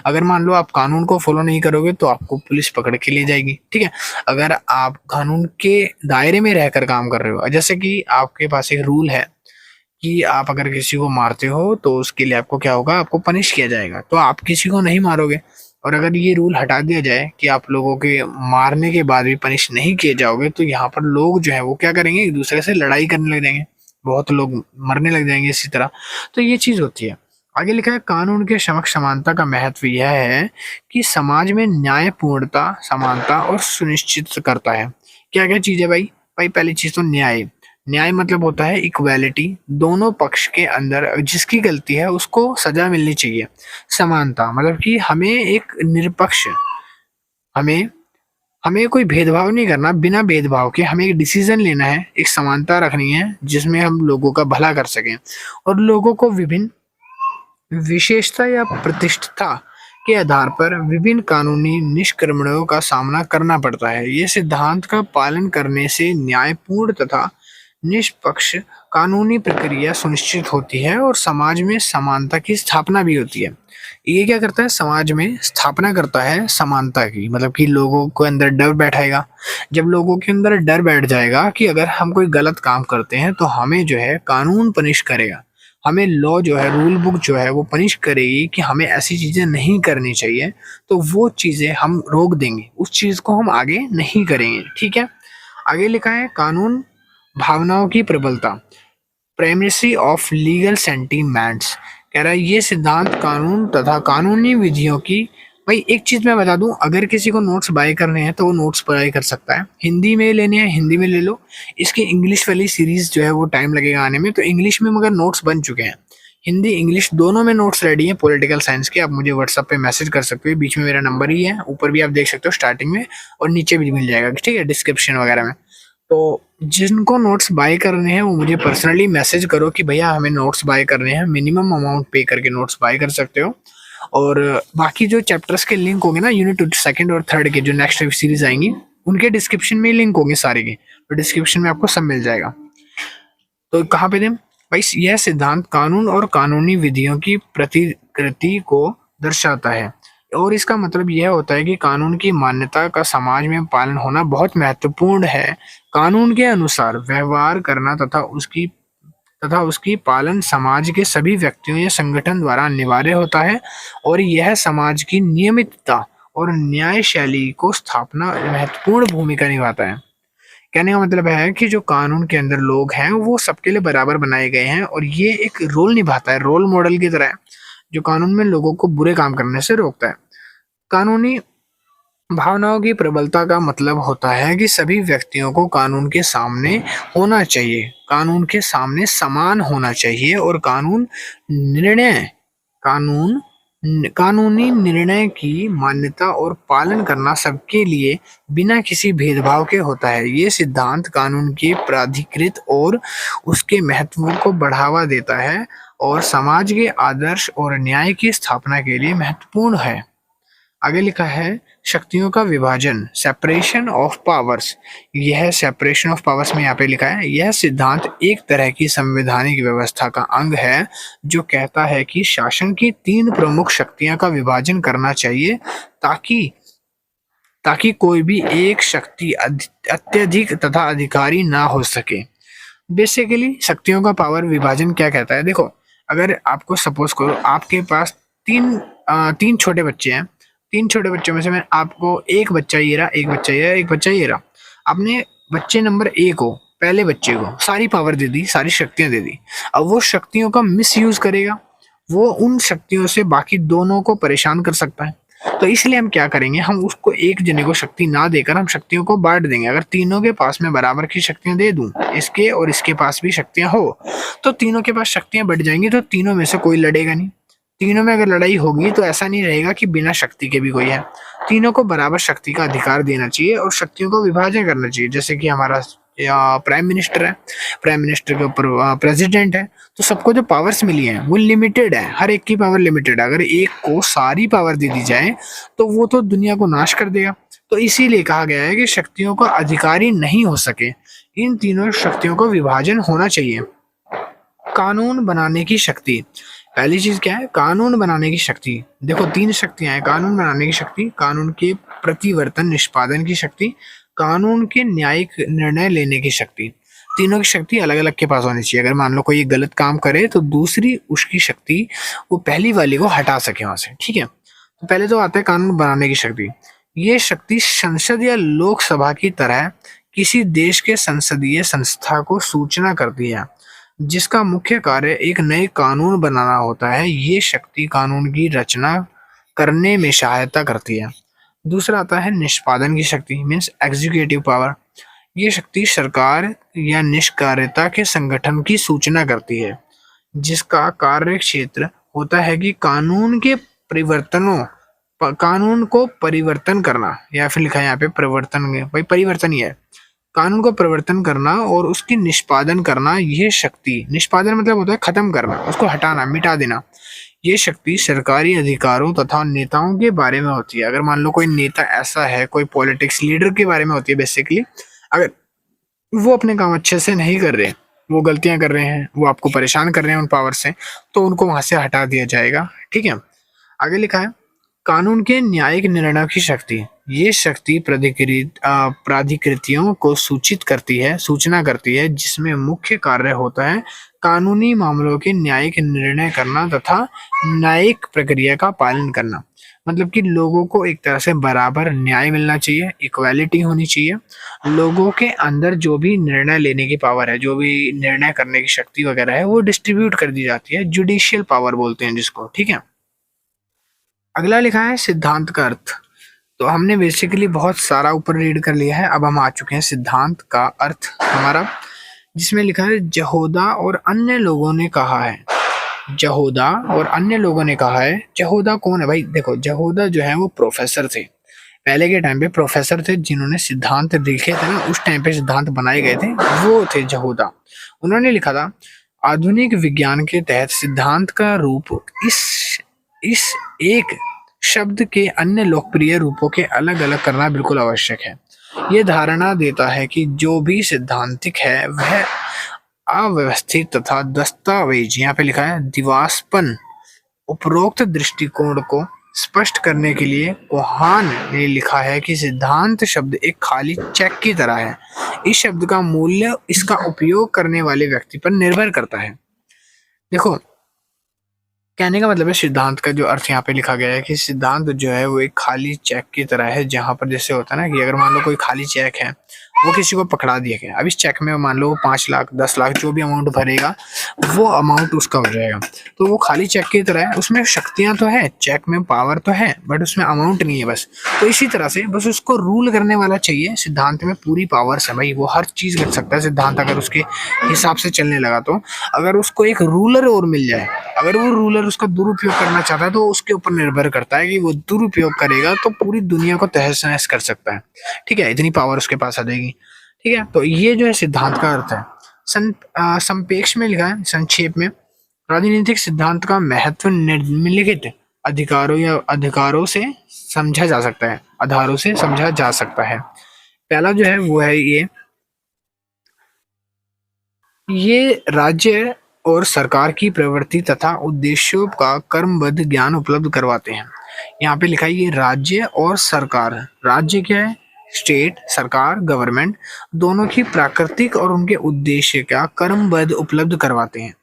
अगर मान लो आप कानून को फॉलो नहीं करोगे तो आपको पुलिस पकड़ के ले जाएगी। ठीक है, अगर आप कानून के दायरे में रहकर काम कर रहे हो, जैसे कि आपके पास एक रूल है कि आप अगर किसी को मारते हो तो उसके लिए आपको क्या होगा, आपको पनिश किया जाएगा, तो आप किसी को नहीं मारोगे। और अगर ये रूल हटा दिया जाए कि आप लोगों के मारने के बाद भी पनिश नहीं किए जाओगे, तो यहाँ पर लोग जो है वो क्या करेंगे, एक दूसरे से लड़ाई करने लग जाएंगे, बहुत लोग मरने लग जाएंगे इसी तरह। तो ये चीज होती है। आगे लिखा है कानून के समक्ष समानता का महत्व यह है कि समाज में न्यायपूर्णता, समानता और सुनिश्चित करता है। क्या क्या चीज है भाई? भाई पहली चीज तो न्याय। न्याय मतलब होता है इक्वालिटी, दोनों पक्ष के अंदर जिसकी गलती है उसको सजा मिलनी चाहिए। समानता मतलब कि हमें एक निष्पक्ष, हमें हमें कोई भेदभाव नहीं करना, बिना भेदभाव के हमें एक डिसीजन लेना है, एक समानता रखनी है जिसमें हम लोगों का भला कर सकें और लोगों को विभिन्न विशेषता या प्रतिष्ठा के आधार पर विभिन्न कानूनी निष्क्रमणों का सामना करना पड़ता है। ये सिद्धांत का पालन करने से न्यायपूर्ण तथा निष्पक्ष कानूनी प्रक्रिया सुनिश्चित होती है और समाज में समानता की स्थापना भी होती है। ये क्या करता है? समाज में स्थापना करता है समानता की, मतलब कि लोगों को अंदर डर बैठाएगा। जब लोगों के अंदर डर बैठ जाएगा कि अगर हम कोई गलत काम करते हैं तो हमें जो है कानून पनिश करेगा, हमें लॉ जो है, रूल बुक जो है वो पनिश करेगी कि हमें ऐसी चीजें नहीं करनी चाहिए, तो वो चीजें हम रोक देंगे, उस चीज को हम आगे नहीं करेंगे। ठीक है। आगे लिखा है कानून भावनाओं की प्रबलता, प्राइमेसी ऑफ लीगल सेंटीमेंट्स। कह रहा है ये सिद्धांत कानून तथा कानूनी विधियों की, भाई एक चीज मैं बता दूं, अगर किसी को नोट्स बाय करने हैं तो वो नोट्स बाय कर सकता है। हिंदी में लेने हैं हिंदी में ले लो, इसकी इंग्लिश वाली सीरीज जो है वो टाइम लगेगा आने में, तो इंग्लिश में मगर नोट्स बन चुके हैं, हिंदी इंग्लिश दोनों में नोट्स रेडी हैं पॉलिटिकल साइंस के। आप मुझे व्हाट्सएप पे मैसेज कर सकते हो, बीच में मेरा नंबर ही है, ऊपर भी आप देख सकते हो स्टार्टिंग में और नीचे भी मिल जाएगा, ठीक है, डिस्क्रिप्शन वगैरह में। तो जिनको नोट्स बाय करने हैं वो मुझे पर्सनली मैसेज करो कि भैया हमें नोट्स बाय करने हैं, मिनिमम अमाउंट पे करके नोट्स बाय कर सकते हो। और बाकी जो चैप्टर्स के लिंक होंगे ना, यूनिट सेकंड और थर्ड के जो नेक्स्ट सीरीज आएंगी, उनके डिस्क्रिप्शन में लिंक होंगे सारे के, तो डिस्क्रिप्शन में आपको सब मिल जाएगा। तो कहाँ पे दें भाई? यह सिद्धांत कानून और कानूनी विधियों की प्रतिकृति को दर्शाता है और इसका मतलब यह होता है कि कानून की मान्यता का समाज में पालन होना बहुत महत्वपूर्ण है। कानून के अनुसार व्यवहार करना तथा उसकी पालन समाज के सभी व्यक्तियों या संगठन द्वारा अनिवार्य होता है और यह समाज की नियमितता और न्याय शैली को स्थापना महत्वपूर्ण भूमिका निभाता है। कहने का मतलब है कि जो कानून के अंदर लोग हैं वो सबके लिए बराबर बनाए गए हैं और ये एक रोल निभाता है, रोल मॉडल की तरह है, जो कानून में लोगों को बुरे काम करने से रोकता है। कानूनी भावनाओं की प्रबलता का मतलब होता है कि सभी व्यक्तियों को कानून के सामने होना चाहिए, कानून के सामने समान होना चाहिए और कानून कानूनी निर्णय की मान्यता और पालन करना सबके लिए बिना किसी भेदभाव के होता है। ये सिद्धांत कानून के प्राधिकृत और उसके महत्व को बढ़ावा देता है और समाज के आदर्श और न्याय की स्थापना के लिए महत्वपूर्ण है। आगे लिखा है शक्तियों का विभाजन, सेपरेशन ऑफ पावर्स। यह सेपरेशन ऑफ पावर्स में यहाँ पे लिखा है, यह सिद्धांत एक तरह की संवैधानिक व्यवस्था का अंग है जो कहता है कि शासन की तीन प्रमुख शक्तियां का विभाजन करना चाहिए ताकि ताकि कोई भी एक शक्ति अत्यधिक तथा अधिकारी ना हो सके। बेसिकली शक्तियों का पावर विभाजन क्या कहता है? देखो, अगर आपको सपोज करो आपके पास तीन छोटे बच्चे हैं, तीन छोटे बच्चों में से मैं आपको एक बच्चा ये रहा, एक बच्चा ये रहा, एक बच्चा ये रहा, आपने बच्चे नंबर ए को, पहले बच्चे को सारी पावर दे दी, सारी शक्तियां दे दी। अब वो शक्तियों का मिस यूज करेगा, वो उन शक्तियों से बाकी दोनों को परेशान कर सकता है। तो इसलिए हम क्या करेंगे, हम उसको एक जने को शक्ति ना देकर हम शक्तियों को बांट देंगे। अगर तीनों के पास में बराबर की शक्तियां दे दूं, इसके और इसके पास भी शक्तियां हो, तो तीनों के पास शक्तियां बढ़ जाएंगी, तो तीनों में से कोई लड़ेगा नहीं। तीनों में अगर लड़ाई होगी तो ऐसा नहीं रहेगा कि बिना शक्ति के भी कोई है। तीनों को बराबर शक्ति का अधिकार देना चाहिए और शक्तियों को विभाजन करना चाहिए। जैसे कि हमारा प्राइम मिनिस्टर है, प्राइम मिनिस्टर के ऊपर प्रेसिडेंट है, तो सबको जो पावर्स मिली है वो लिमिटेड है, हर एक की पावर लिमिटेड है। अगर एक को सारी पावर दे दी जाए तो वो तो दुनिया को नाश कर देगा। तो इसीलिए कहा गया है कि शक्तियों का अधिकारी नहीं हो सके, इन तीनों शक्तियों का विभाजन होना चाहिए। कानून बनाने की शक्ति, पहली चीज क्या है? कानून बनाने की शक्ति। देखो तीन शक्तियां हैं, कानून बनाने की शक्ति, कानून के प्रतिवर्तन निष्पादन की शक्ति, कानून के न्यायिक निर्णय लेने की शक्ति। तीनों की शक्ति अलग अलग के पास होनी चाहिए। अगर मान लो कोई गलत काम करे तो दूसरी उसकी शक्ति वो पहली वाली को हटा सके वहां से, ठीक है। तो पहले तो आता है कानून बनाने की शक्ति। ये शक्ति संसद या लोकसभा की तरह किसी देश के संसदीय संस्था को सूचना करती है। जिसका मुख्य कार्य एक नए कानून बनाना होता है। ये शक्ति कानून की रचना करने में सहायता करती है। दूसरा आता है निष्पादन की शक्ति, मीन्स एग्जीक्यूटिव पावर। ये शक्ति सरकार या निष्कार्यता के संगठन की सूचना करती है, जिसका कार्य क्षेत्र होता है कि कानून को परिवर्तन करना, या फिर लिखा है यहाँ पे परिवर्तन, भाई परिवर्तन ही है, कानून को परिवर्तन करना और उसकी निष्पादन करना। ये शक्ति, निष्पादन मतलब होता है खत्म करना, उसको हटाना, मिटा देना। ये शक्ति सरकारी अधिकारों तथा नेताओं के बारे में होती है। अगर मान लो कोई नेता ऐसा है, कोई पॉलिटिक्स लीडर के बारे में होती है बेसिकली, अगर वो अपने काम अच्छे से नहीं कर रहे, वो गलतियां कर रहे हैं, वो आपको परेशान कर रहे हैं उन पावर से, तो उनको वहां से हटा दिया जाएगा। ठीक है, आगे लिखा है कानून के न्यायिक निर्णय की शक्ति। ये शक्ति प्राधिकृतियों को सूचना करती है, जिसमें मुख्य कार्य होता है कानूनी मामलों के न्यायिक निर्णय करना तथा न्यायिक प्रक्रिया का पालन करना। मतलब कि लोगों को एक तरह से बराबर न्याय मिलना चाहिए, इक्वालिटी होनी चाहिए। लोगों के अंदर जो भी निर्णय लेने की पावर है, जो भी निर्णय करने की शक्ति वगैरह है, वो डिस्ट्रीब्यूट कर दी जाती है, जुडिशियल पावर बोलते हैं जिसको। ठीक है, अगला लिखा है सिद्धांत का अर्थ। तो हमने बेसिकली बहुत सारा ऊपर रीड कर लिया है, अब हम आ चुके हैं सिद्धांत का अर्थ हमारा, जिसमें लिखा है जहोदा और अन्य लोगों ने कहा है। जहोदा और अन्य लोगों ने कहा है। जहोदा कौन है भाई? देखो, जहोदा जो है वो प्रोफेसर थे, पहले के टाइम पे प्रोफेसर थे जिन्होंने सिद्धांत लिखे थे ना, उस टाइम पे सिद्धांत बनाए गए थे, वो थे जहोदा। उन्होंने लिखा था आधुनिक विज्ञान के तहत सिद्धांत का रूप इस एक शब्द के अन्य लोकप्रिय रूपों के अलग अलग करना बिल्कुल आवश्यक है। ये धारणा देता है कि जो भी सिद्धांतिक है वह अव्यवस्थित तथा दस्तावेज, यहाँ पे लिखा है दिवास्पन, उपरोक्त दृष्टिकोण को स्पष्ट करने के लिए कोहान ने लिखा है कि सिद्धांत शब्द एक खाली चेक की तरह है। इस शब्द का मूल्य इसका उपयोग करने वाले व्यक्ति पर निर्भर करता है। देखो, कहने का मतलब है सिद्धांत का जो अर्थ यहाँ पे लिखा गया है कि सिद्धांत जो है वो एक खाली चेक की तरह है, जहां पर जैसे होता है ना कि अगर मान लो कोई खाली चेक है, वो किसी को पकड़ा दिया गया, अब इस चेक में मान लो 5 लाख 10 लाख जो भी अमाउंट भरेगा वो अमाउंट उसका हो जाएगा। तो वो खाली चेक की तरह है, उसमें शक्तियां तो है, चेक में पावर तो है, बट उसमें अमाउंट नहीं है बस। तो इसी तरह से बस उसको रूल करने वाला चाहिए। सिद्धांत में पूरी पावर्स है भाई, वो हर चीज कर सकता है सिद्धांत, अगर उसके हिसाब से चलने लगा तो। अगर उसको एक रूलर और मिल जाए, अगर वो रूलर उसका दुरुपयोग करना चाहता है, तो उसके ऊपर निर्भर करता है कि वो दुरुपयोग करेगा तो पूरी दुनिया को तहस नहस कर सकता है। ठीक है, इतनी पावर उसके पास आ जाएगी। ठीक है, तो ये जो है सिद्धांत का अर्थ है। संपेक्ष में लिखा है, संक्षेप में, राजनीतिक सिद्धांत का महत्व निम्नलिखित अधिकारों से समझा जा सकता है, आधारों से समझा जा सकता है। पहला जो है वो है ये राज्य और सरकार की प्रवृत्ति तथा उद्देश्यों का क्रमबद्ध ज्ञान उपलब्ध करवाते हैं। यहाँ पे लिखा है ये राज्य और सरकार, राज्य क्या है? स्टेट, सरकार गवर्नमेंट, दोनों की प्राकृतिक और उनके उद्देश्य का क्रमबद्ध उपलब्ध करवाते हैं।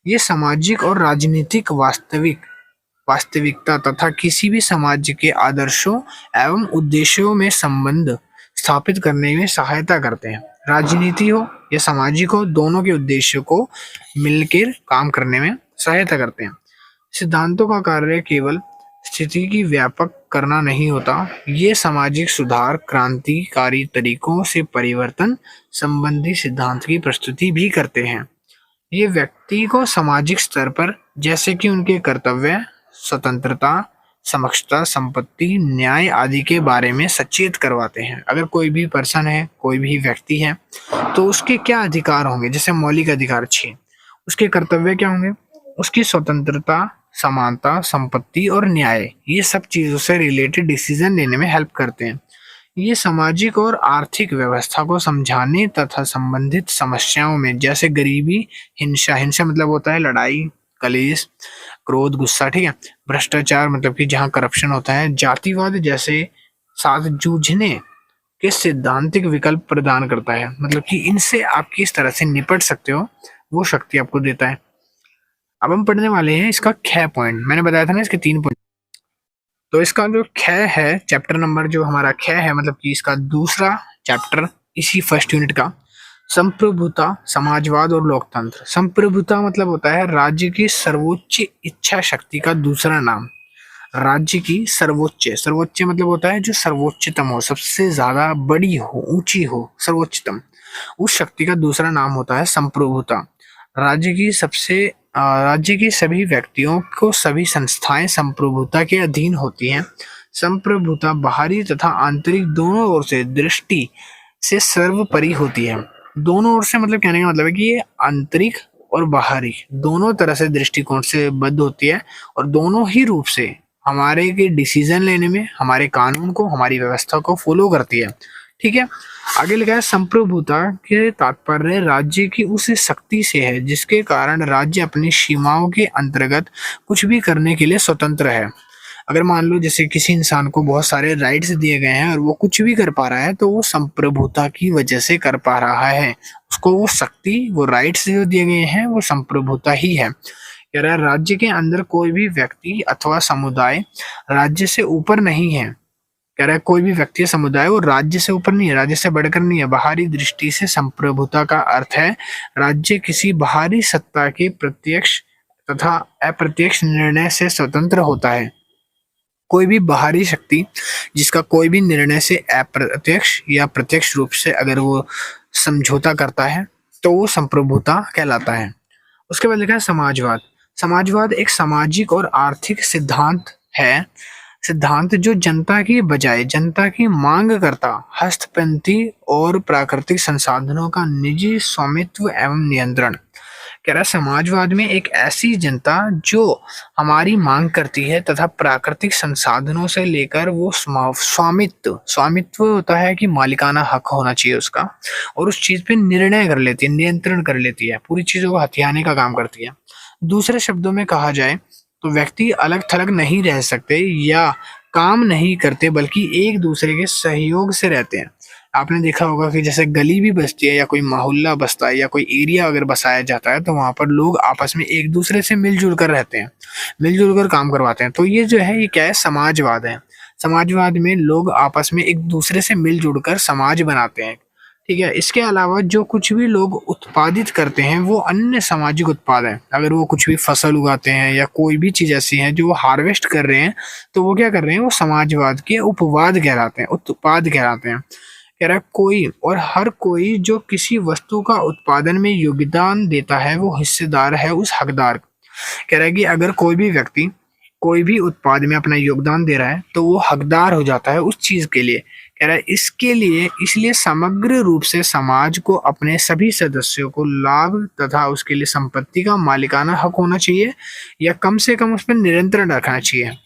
ये सामाजिक और राजनीतिक वास्तविकता तथा किसी भी समाज के आदर्शों एवं उद्देश्यों में संबंध स्थापित करने में सहायता करते हैं। राजनीति हो या सामाजिक हो, दोनों के उद्देश्यों को मिलकर काम करने में सहायता करते हैं। सिद्धांतों का कार्य केवल स्थिति की व्यापक करना नहीं होता, ये सामाजिक सुधार, क्रांतिकारी तरीकों से परिवर्तन संबंधी सिद्धांत की प्रस्तुति भी करते हैं। ये व्यक्ति को सामाजिक स्तर पर, जैसे कि उनके कर्तव्य, स्वतंत्रता, समक्षता, संपत्ति, न्याय आदि के बारे में सचेत करवाते हैं। अगर कोई भी पर्सन है, कोई भी व्यक्ति है, तो उसके क्या अधिकार होंगे? जैसे मौलिक अधिकार 6, उसके कर्तव्य क्या होंगे? उसकी स्वतंत्रता, समानता, संपत्ति और न्याय, ये सब चीजों से रिलेटेड डिसीजन लेने में हेल्प करते हैं। ये सामाजिक और आर्थिक व्यवस्था को समझाने तथा संबंधित समस्याओं में, जैसे गरीबी, हिंसा मतलब होता है लड़ाई, कलेश, क्रोध, गुस्सा, ठीक है, भ्रष्टाचार मतलब कि जहाँ करप्शन होता है, जातिवाद जैसे साथ जूझने के सैद्धांतिक विकल्प प्रदान करता है। मतलब कि इनसे आप किस तरह से निपट सकते हो, वो शक्ति आपको देता है। अब हम पढ़ने वाले हैं इसका ख पॉइंट। मैंने बताया था ना इसके 3 पॉइंट। तो इसका जो ख है, चैप्टर नंबर जो हमारा ख है, मतलब कि इसका दूसरा चैप्टर इसी फर्स्ट यूनिट का, संप्रभुता, समाजवाद और लोकतंत्र। संप्रभुता मतलब होता है राज्य की सर्वोच्च इच्छा शक्ति का दूसरा नाम। राज्य की सर्वोच्च, सर्वोच्च मतलब होता है जो सर्वोच्चतम हो, सबसे ज्यादा बड़ी हो, ऊंची हो, सर्वोच्चतम, उस शक्ति का दूसरा नाम होता है संप्रभुता। राज्य की सभी व्यक्तियों को सभी संस्थाएं संप्रभुता के अधीन होती हैं। संप्रभुता बाहरी तथा आंतरिक दोनों ओर से दृष्टि से सर्वोपरि होती है। दोनों ओर से मतलब कहने का मतलब है कि ये आंतरिक और बाहरी दोनों तरह से दृष्टिकोण से बद्ध होती है और दोनों ही रूप से हमारे के डिसीजन लेने में हमारे कानून को, हमारी व्यवस्था को फॉलो करती है। ठीक है, आगे लिखा है संप्रभुता के तात्पर्य राज्य की उस शक्ति से है जिसके कारण राज्य अपनी सीमाओं के अंतर्गत कुछ भी करने के लिए स्वतंत्र है। अगर मान लो जैसे किसी इंसान को बहुत सारे राइट्स दिए गए हैं और वो कुछ भी कर पा रहा है तो वो संप्रभुता की वजह से कर पा रहा है। उसको वो शक्ति, वो राइट्स जो दिए गए हैं वो संप्रभुता ही है। कह रहा है राज्य के अंदर कोई भी व्यक्ति अथवा समुदाय राज्य से ऊपर नहीं है। कह रहा है कोई भी व्यक्ति या समुदाय वो राज्य से ऊपर नहीं है, राज्य से बढ़कर नहीं है। बाहरी दृष्टि से संप्रभुता का अर्थ है राज्य किसी बाहरी सत्ता के प्रत्यक्ष तथा अप्रत्यक्ष निर्णय से स्वतंत्र होता है। कोई भी बाहरी शक्ति जिसका कोई भी निर्णय से अप्रत्यक्ष या प्रत्यक्ष रूप से अगर वो समझौता करता है तो वो संप्रभुता कहलाता है। उसके बाद लिखा है समाजवाद। समाजवाद एक सामाजिक और आर्थिक सिद्धांत है, सिद्धांत जो जनता की बजाय जनता की मांग करता हस्तपैठी और प्राकृतिक संसाधनों का निजी स्वामित्व एवं नियंत्रण। कह रहा है समाजवाद में एक ऐसी जनता जो हमारी मांग करती है तथा प्राकृतिक संसाधनों से लेकर वो स्वामित्व, स्वामित्व होता है कि मालिकाना हक होना चाहिए उसका, और उस चीज पे निर्णय कर लेती है, नियंत्रण कर लेती है, पूरी चीजों को हथियाने का काम करती है। दूसरे शब्दों में कहा जाए तो व्यक्ति अलग थलग नहीं रह सकते या काम नहीं करते बल्कि एक दूसरे के सहयोग से रहते हैं। आपने देखा होगा कि जैसे गली भी बसती है या कोई मोहल्ला बसता है या कोई एरिया अगर बसाया जाता है तो वहां पर लोग आपस में एक दूसरे से मिलजुल कर रहते हैं, मिलजुल कर काम करवाते हैं। तो ये जो है ये क्या है, समाजवाद है। समाजवाद में लोग आपस में एक दूसरे से मिलजुल कर समाज बनाते हैं। ठीक है, इसके अलावा जो कुछ भी लोग उत्पादित करते हैं वो अन्य सामाजिक उत्पाद है। अगर वो कुछ भी फसल उगाते हैं या कोई भी चीज ऐसी है जो वो हार्वेस्ट कर रहे हैं तो वो क्या कर रहे हैं, वो समाजवाद के उपवाद कहलाते हैं, उत्पाद कहलाते हैं। कह रहा है कोई और हर कोई जो किसी वस्तु का उत्पादन में योगदान देता है वो हिस्सेदार है उस हकदार। कह रहा है कि अगर कोई भी व्यक्ति कोई भी उत्पाद में अपना योगदान दे रहा है तो वो हकदार हो जाता है उस चीज के लिए। कह रहा है इसके लिए इसलिए समग्र रूप से समाज को अपने सभी सदस्यों को लाभ तथा उसके लिए संपत्ति का मालिकाना हक होना चाहिए या कम से कम उस पर नियंत्रण रखना चाहिए।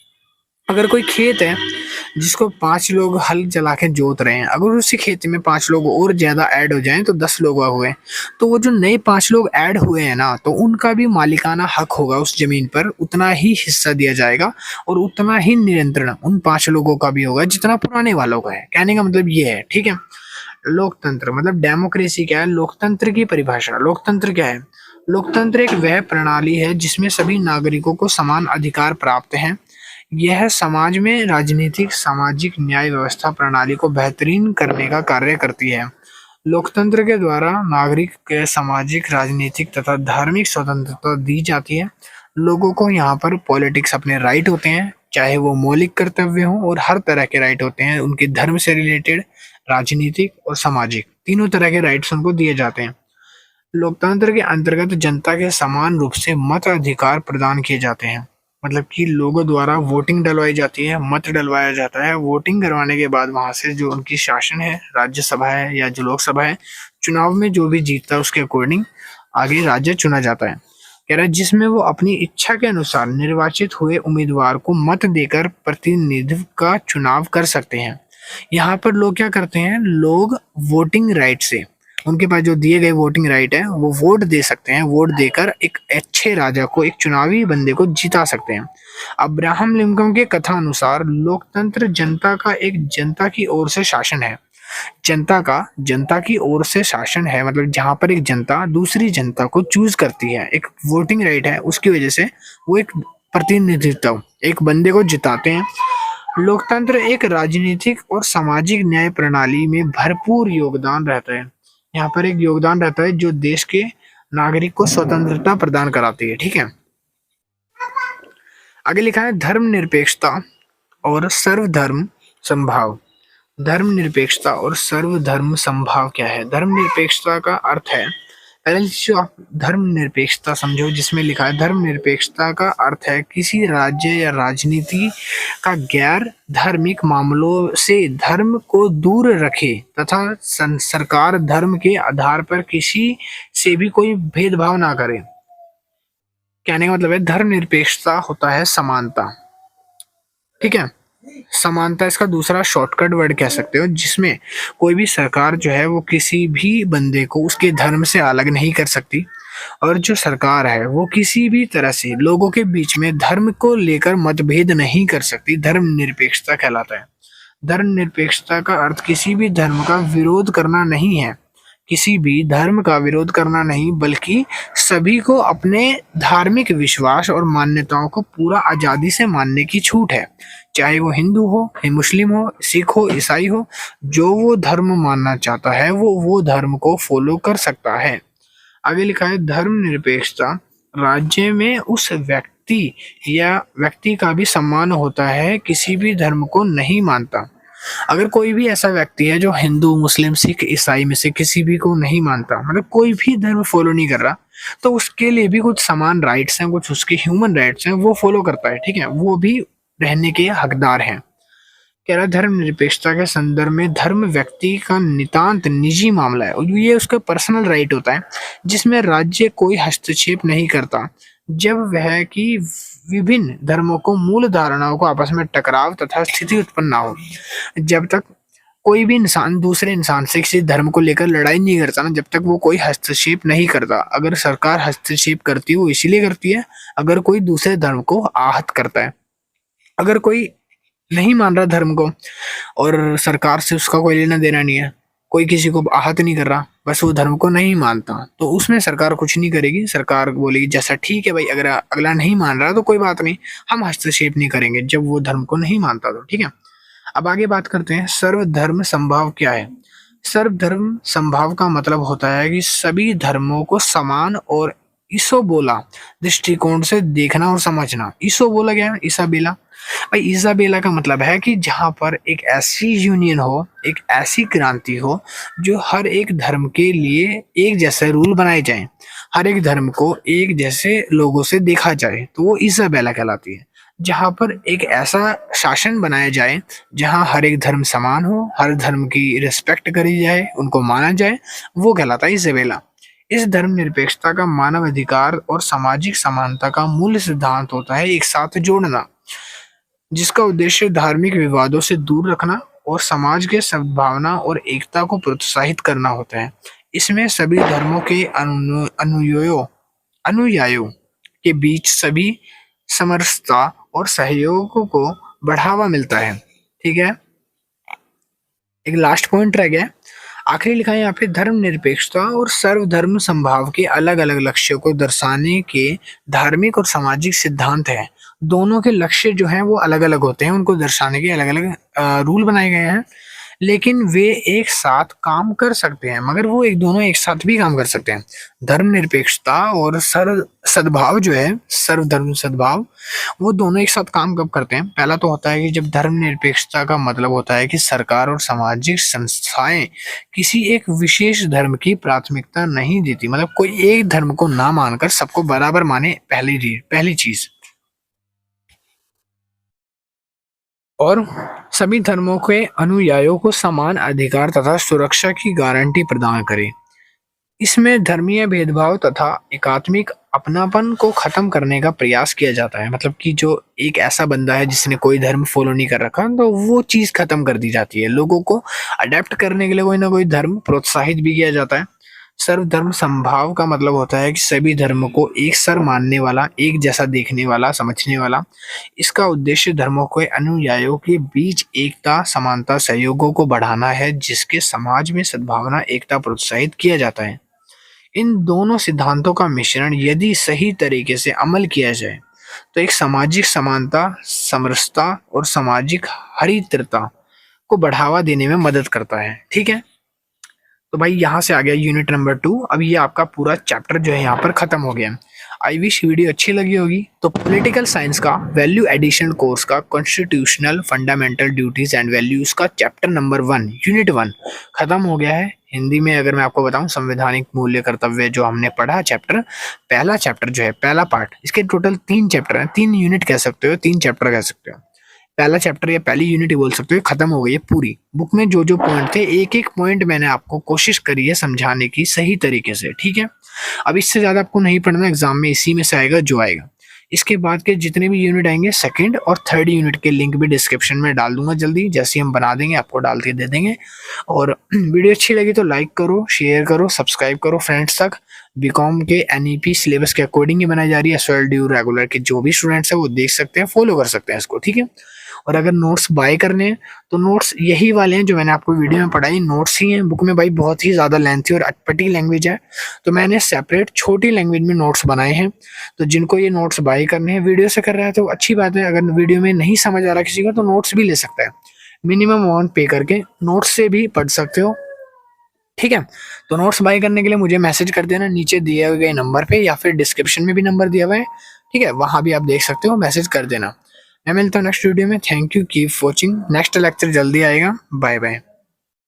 अगर कोई खेत है जिसको 5 लोग हल चला के जोत रहे हैं, अगर उसी खेत में 5 लोग और ज्यादा ऐड हो जाएं तो 10 लोग हुए, तो वो जो नए 5 लोग ऐड हुए हैं ना तो उनका भी मालिकाना हक होगा उस जमीन पर, उतना ही हिस्सा दिया जाएगा और उतना ही नियंत्रण उन 5 लोगों का भी होगा जितना पुराने वालों का है। कहने का मतलब ये है। ठीक है, लोकतंत्र मतलब डेमोक्रेसी क्या है, लोकतंत्र की परिभाषा। लोकतंत्र क्या है, लोकतंत्र एक वह प्रणाली है जिसमें सभी नागरिकों को समान अधिकार प्राप्त हैं। यह समाज में राजनीतिक, सामाजिक, न्याय व्यवस्था प्रणाली को बेहतरीन करने का कार्य करती है। लोकतंत्र के द्वारा नागरिक के सामाजिक, राजनीतिक तथा धार्मिक स्वतंत्रता दी जाती है। लोगों को यहाँ पर पॉलिटिक्स अपने राइट होते हैं, चाहे वो मौलिक कर्तव्य हो और हर तरह के राइट होते हैं उनके धर्म से रिलेटेड, राजनीतिक और सामाजिक, तीनों तरह के राइट्स उनको दिए जाते हैं। लोकतंत्र के अंतर्गत जनता के समान रूप से मत अधिकार प्रदान किए जाते हैं। मतलब कि लोगों द्वारा वोटिंग डलवाई जाती है, मत डलवाया जाता है। वोटिंग करवाने के बाद वहां से जो उनकी शासन है, राज्यसभा है या जो लोकसभा है, चुनाव में जो भी जीतता है उसके अकॉर्डिंग आगे राज्य चुना जाता है। कह रहा है जिसमें वो अपनी इच्छा के अनुसार निर्वाचित हुए उम्मीदवार को मत देकर प्रतिनिधित्व का चुनाव कर सकते हैं। यहाँ पर लोग क्या करते हैं, लोग वोटिंग राइट से, उनके पास जो दिए गए वोटिंग राइट है वो वोट दे सकते हैं, वोट देकर एक अच्छे राजा को, एक चुनावी बंदे को जिता सकते हैं। अब्राहम लिंकन के कथा अनुसार लोकतंत्र जनता का एक जनता की ओर से शासन है। जनता की ओर से शासन है मतलब जहां पर एक जनता दूसरी जनता को चूज करती है, एक वोटिंग राइट है उसकी वजह से वो एक प्रतिनिधित्व, एक बंदे को जिताते हैं। लोकतंत्र एक राजनीतिक और सामाजिक न्याय प्रणाली में भरपूर योगदान रहता है। यहाँ पर एक योगदान रहता है जो देश के नागरिक को स्वतंत्रता प्रदान कराती है। ठीक है, आगे लिखा है धर्मनिरपेक्षता और सर्वधर्म समभाव। धर्मनिरपेक्षता और सर्वधर्म समभाव क्या है? धर्मनिरपेक्षता का अर्थ है, पहले जो आप धर्मनिरपेक्षता समझो, जिसमें लिखा है धर्मनिरपेक्षता का अर्थ है किसी राज्य या राजनीति का गैर धार्मिक मामलों से धर्म को दूर रखे तथा सरकार धर्म के आधार पर किसी से भी कोई भेदभाव ना करे। कहने का मतलब है धर्मनिरपेक्षता होता है समानता। ठीक है, समानता इसका दूसरा शॉर्टकट वर्ड कह सकते हो, जिसमें कोई भी सरकार जो है वो किसी भी बंदे को उसके धर्म से अलग नहीं कर सकती, और जो सरकार है वो किसी भी तरह से लोगों के बीच में धर्म को लेकर मतभेद नहीं कर सकती। धर्मनिरपेक्षता कहलाता है। धर्मनिरपेक्षता का अर्थ किसी भी धर्म का विरोध करना नहीं है, किसी भी धर्म का विरोध करना नहीं, बल्कि सभी को अपने धार्मिक विश्वास और मान्यताओं को पूरा आजादी से मानने की छूट है। चाहे वो हिंदू हो, मुस्लिम हो, सिख हो, ईसाई हो, जो वो धर्म मानना चाहता है वो धर्म को फॉलो कर सकता है। आगे लिखा है धर्मनिरपेक्षता राज्य में उस व्यक्ति का भी सम्मान होता है किसी भी धर्म को नहीं मानता। अगर कोई भी ऐसा व्यक्ति है जो हिंदू, मुस्लिम, सिख, ईसाई में से किसी भी को नहीं मानता, मतलब कोई भी धर्म फॉलो नहीं कर रहा, तो उसके लिए भी कुछ समान राइट्स हैं, कुछ उसके ह्यूमन राइट्स हैं, वो फॉलो करता है। ठीक है, वो भी रहने के हकदार हैं। कह रहा धर्मनिरपेक्षता के संदर्भ में धर्म व्यक्ति का नितांत निजी मामला है, और ये उसका पर्सनल राइट होता है जिसमें राज्य कोई हस्तक्षेप नहीं करता जब वह की विभिन्न धर्मों को मूल धारणाओं को आपस में टकराव तथा स्थिति उत्पन्न ना हो। जब तक कोई भी इंसान दूसरे इंसान से किसी धर्म को लेकर लड़ाई नहीं करता ना, जब तक वो कोई हस्तक्षेप नहीं करता। अगर सरकार हस्तक्षेप करती है वो इसीलिए करती है अगर कोई दूसरे धर्म को आहत करता है। अगर कोई नहीं मान रहा धर्म को और सरकार से उसका कोई लेना देना नहीं है, कोई किसी को आहत नहीं कर रहा, बस वो धर्म को नहीं मानता, तो उसमें सरकार कुछ नहीं करेगी। सरकार बोलेगी जैसा ठीक है भाई, अगर अगला नहीं मान रहा तो कोई बात नहीं, हम हस्तक्षेप नहीं करेंगे जब वो धर्म को नहीं मानता तो। ठीक है, अब आगे बात करते हैं सर्वधर्म समभाव क्या है। सर्वधर्म समभाव का मतलब होता है कि सभी धर्मों को समान और इसोबोला दृष्टिकोण से देखना और समझना। इसोबोला क्या है? इसाबेला। भाई इसाबेला का मतलब है कि जहाँ पर एक ऐसी यूनियन हो, एक ऐसी क्रांति हो जो हर एक धर्म के लिए एक जैसे रूल बनाए जाएं, हर एक धर्म को एक जैसे लोगों से देखा जाए, तो वो इसाबेला कहलाती है। जहाँ पर एक ऐसा शासन बनाया जाए जहाँ हर एक धर्म समान हो, हर धर्म की रिस्पेक्ट करी जाए, उनको माना जाए, वो कहलाता है इसाबेला। इस धर्मनिरपेक्षता का मानव अधिकार और सामाजिक समानता का मूल सिद्धांत होता है एक साथ जोड़ना, जिसका उद्देश्य धार्मिक विवादों से दूर रखना और समाज के सद्भावना और एकता को प्रोत्साहित करना होता है। इसमें सभी धर्मों के अनुयायियों के बीच सभी समरसता और सहयोग को बढ़ावा मिलता है। ठीक है, एक लास्ट पॉइंट रह गया, आखिरी लिखा है यहाँ पे धर्मनिरपेक्षता और सर्वधर्म समभाव के अलग अलग लक्ष्यों को दर्शाने के धार्मिक और सामाजिक सिद्धांत है। दोनों के लक्ष्य जो हैं वो अलग अलग होते हैं, उनको दर्शाने के अलग अलग रूल बनाए गए हैं, लेकिन वे एक साथ काम कर सकते हैं, मगर वो दोनों एक साथ भी काम कर सकते हैं। धर्मनिरपेक्षता और सद्भाव जो है, सर्वधर्म सद्भाव, वो दोनों एक साथ काम कब करते हैं? पहला तो होता है कि जब धर्मनिरपेक्षता का मतलब होता है कि सरकार और सामाजिक संस्थाएं किसी एक विशेष धर्म की प्राथमिकता नहीं देती, मतलब कोई एक धर्म को ना मानकर सबको बराबर माने, पहली चीज। और सभी धर्मों के अनुयायियों को समान अधिकार तथा सुरक्षा की गारंटी प्रदान करे। इसमें धर्मीय भेदभाव तथा एकात्मिक अपनापन को खत्म करने का प्रयास किया जाता है। मतलब कि जो एक ऐसा बंदा है जिसने कोई धर्म फॉलो नहीं कर रखा, तो वो चीज खत्म कर दी जाती है। लोगों को अडेप्ट करने के लिए कोई ना कोई धर्म प्रोत्साहित भी किया जाता है। सर्वधर्म समभाव का मतलब होता है कि सभी धर्मों को एक सर मानने वाला, एक जैसा देखने वाला, समझने वाला। इसका उद्देश्य धर्मों के अनुयायियों के बीच एकता, समानता, सहयोगों को बढ़ाना है, जिसके समाज में सद्भावना, एकता प्रोत्साहित किया जाता है। इन दोनों सिद्धांतों का मिश्रण यदि सही तरीके से अमल किया जाए तो एक सामाजिक समानता, समरसता और सामाजिक हरित्रता को बढ़ावा देने में मदद करता है। ठीक है, तो भाई यहाँ से आ गया यूनिट नंबर 2। अब ये आपका पूरा चैप्टर जो है यहाँ पर खत्म हो गया। आई विश वीडियो अच्छी लगी होगी। तो पॉलिटिकल साइंस का वैल्यू एडिशन कोर्स का constitutional fundamental duties and values का चैप्टर नंबर 1 यूनिट 1 खत्म हो गया है। हिंदी में अगर मैं आपको बताऊं, संवैधानिक मूल्य कर्तव्य जो हमने पढ़ा चैप्टर, पहला चैप्टर जो है, पहला पार्ट, इसके टोटल 3 चैप्टर हैं, 3 यूनिट कह सकते हो, 3 चैप्टर कह सकते हो। पहला चैप्टर या पहली यूनिट ही बोल सकते हो, खत्म हो गई है पूरी। बुक में जो जो पॉइंट थे, एक एक पॉइंट मैंने आपको कोशिश करी है समझाने की सही तरीके से, ठीक है। अब इससे ज्यादा आपको नहीं पढ़ना, एग्जाम में इसी में से आएगा जो आएगा। इसके बाद के जितने भी यूनिट आएंगे, सेकंड और थर्ड यूनिट के लिंक भी डिस्क्रिप्शन में डाल दूंगा जल्दी, जैसे हम बना देंगे आपको डाल के दे देंगे। और वीडियो अच्छी लगी तो लाइक करो, शेयर करो, सब्सक्राइब करो फ्रेंड्स तक। बीकॉम के एनईपी सिलेबस के अकॉर्डिंग ही बनाई जा रही है। एसवाईएल ड्यू रेगुलर के जो भी स्टूडेंट्स है वो देख सकते हैं, फॉलो कर सकते हैं इसको, ठीक है। और अगर नोट्स बाय करने हैं तो नोट्स यही वाले हैं जो मैंने आपको वीडियो में पढ़ाई, नोट्स ही हैं। बुक में भाई बहुत ही ज़्यादा लेंथी और अटपटी लैंग्वेज है, तो मैंने सेपरेट छोटी लैंग्वेज में नोट्स बनाए हैं। तो जिनको ये नोट्स बाय करने हैं, वीडियो से कर रहा है तो अच्छी बात है। अगर वीडियो में नहीं समझ आ रहा किसी को तो नोट्स भी ले सकता है, मिनिमम अमाउंट पे करके नोट्स से भी पढ़ सकते हो, ठीक है। तो नोट्स बाय करने के लिए मुझे मैसेज कर देना नीचे दिए गए नंबर पे, या फिर डिस्क्रिप्शन में भी नंबर दिया हुआ है, ठीक है, वहां भी आप देख सकते हो, मैसेज कर देना। मैं मिलता हूँ नेक्स्ट वीडियो में। Thank you, keep watching. Next lecture जल्दी आएगा। Bye bye.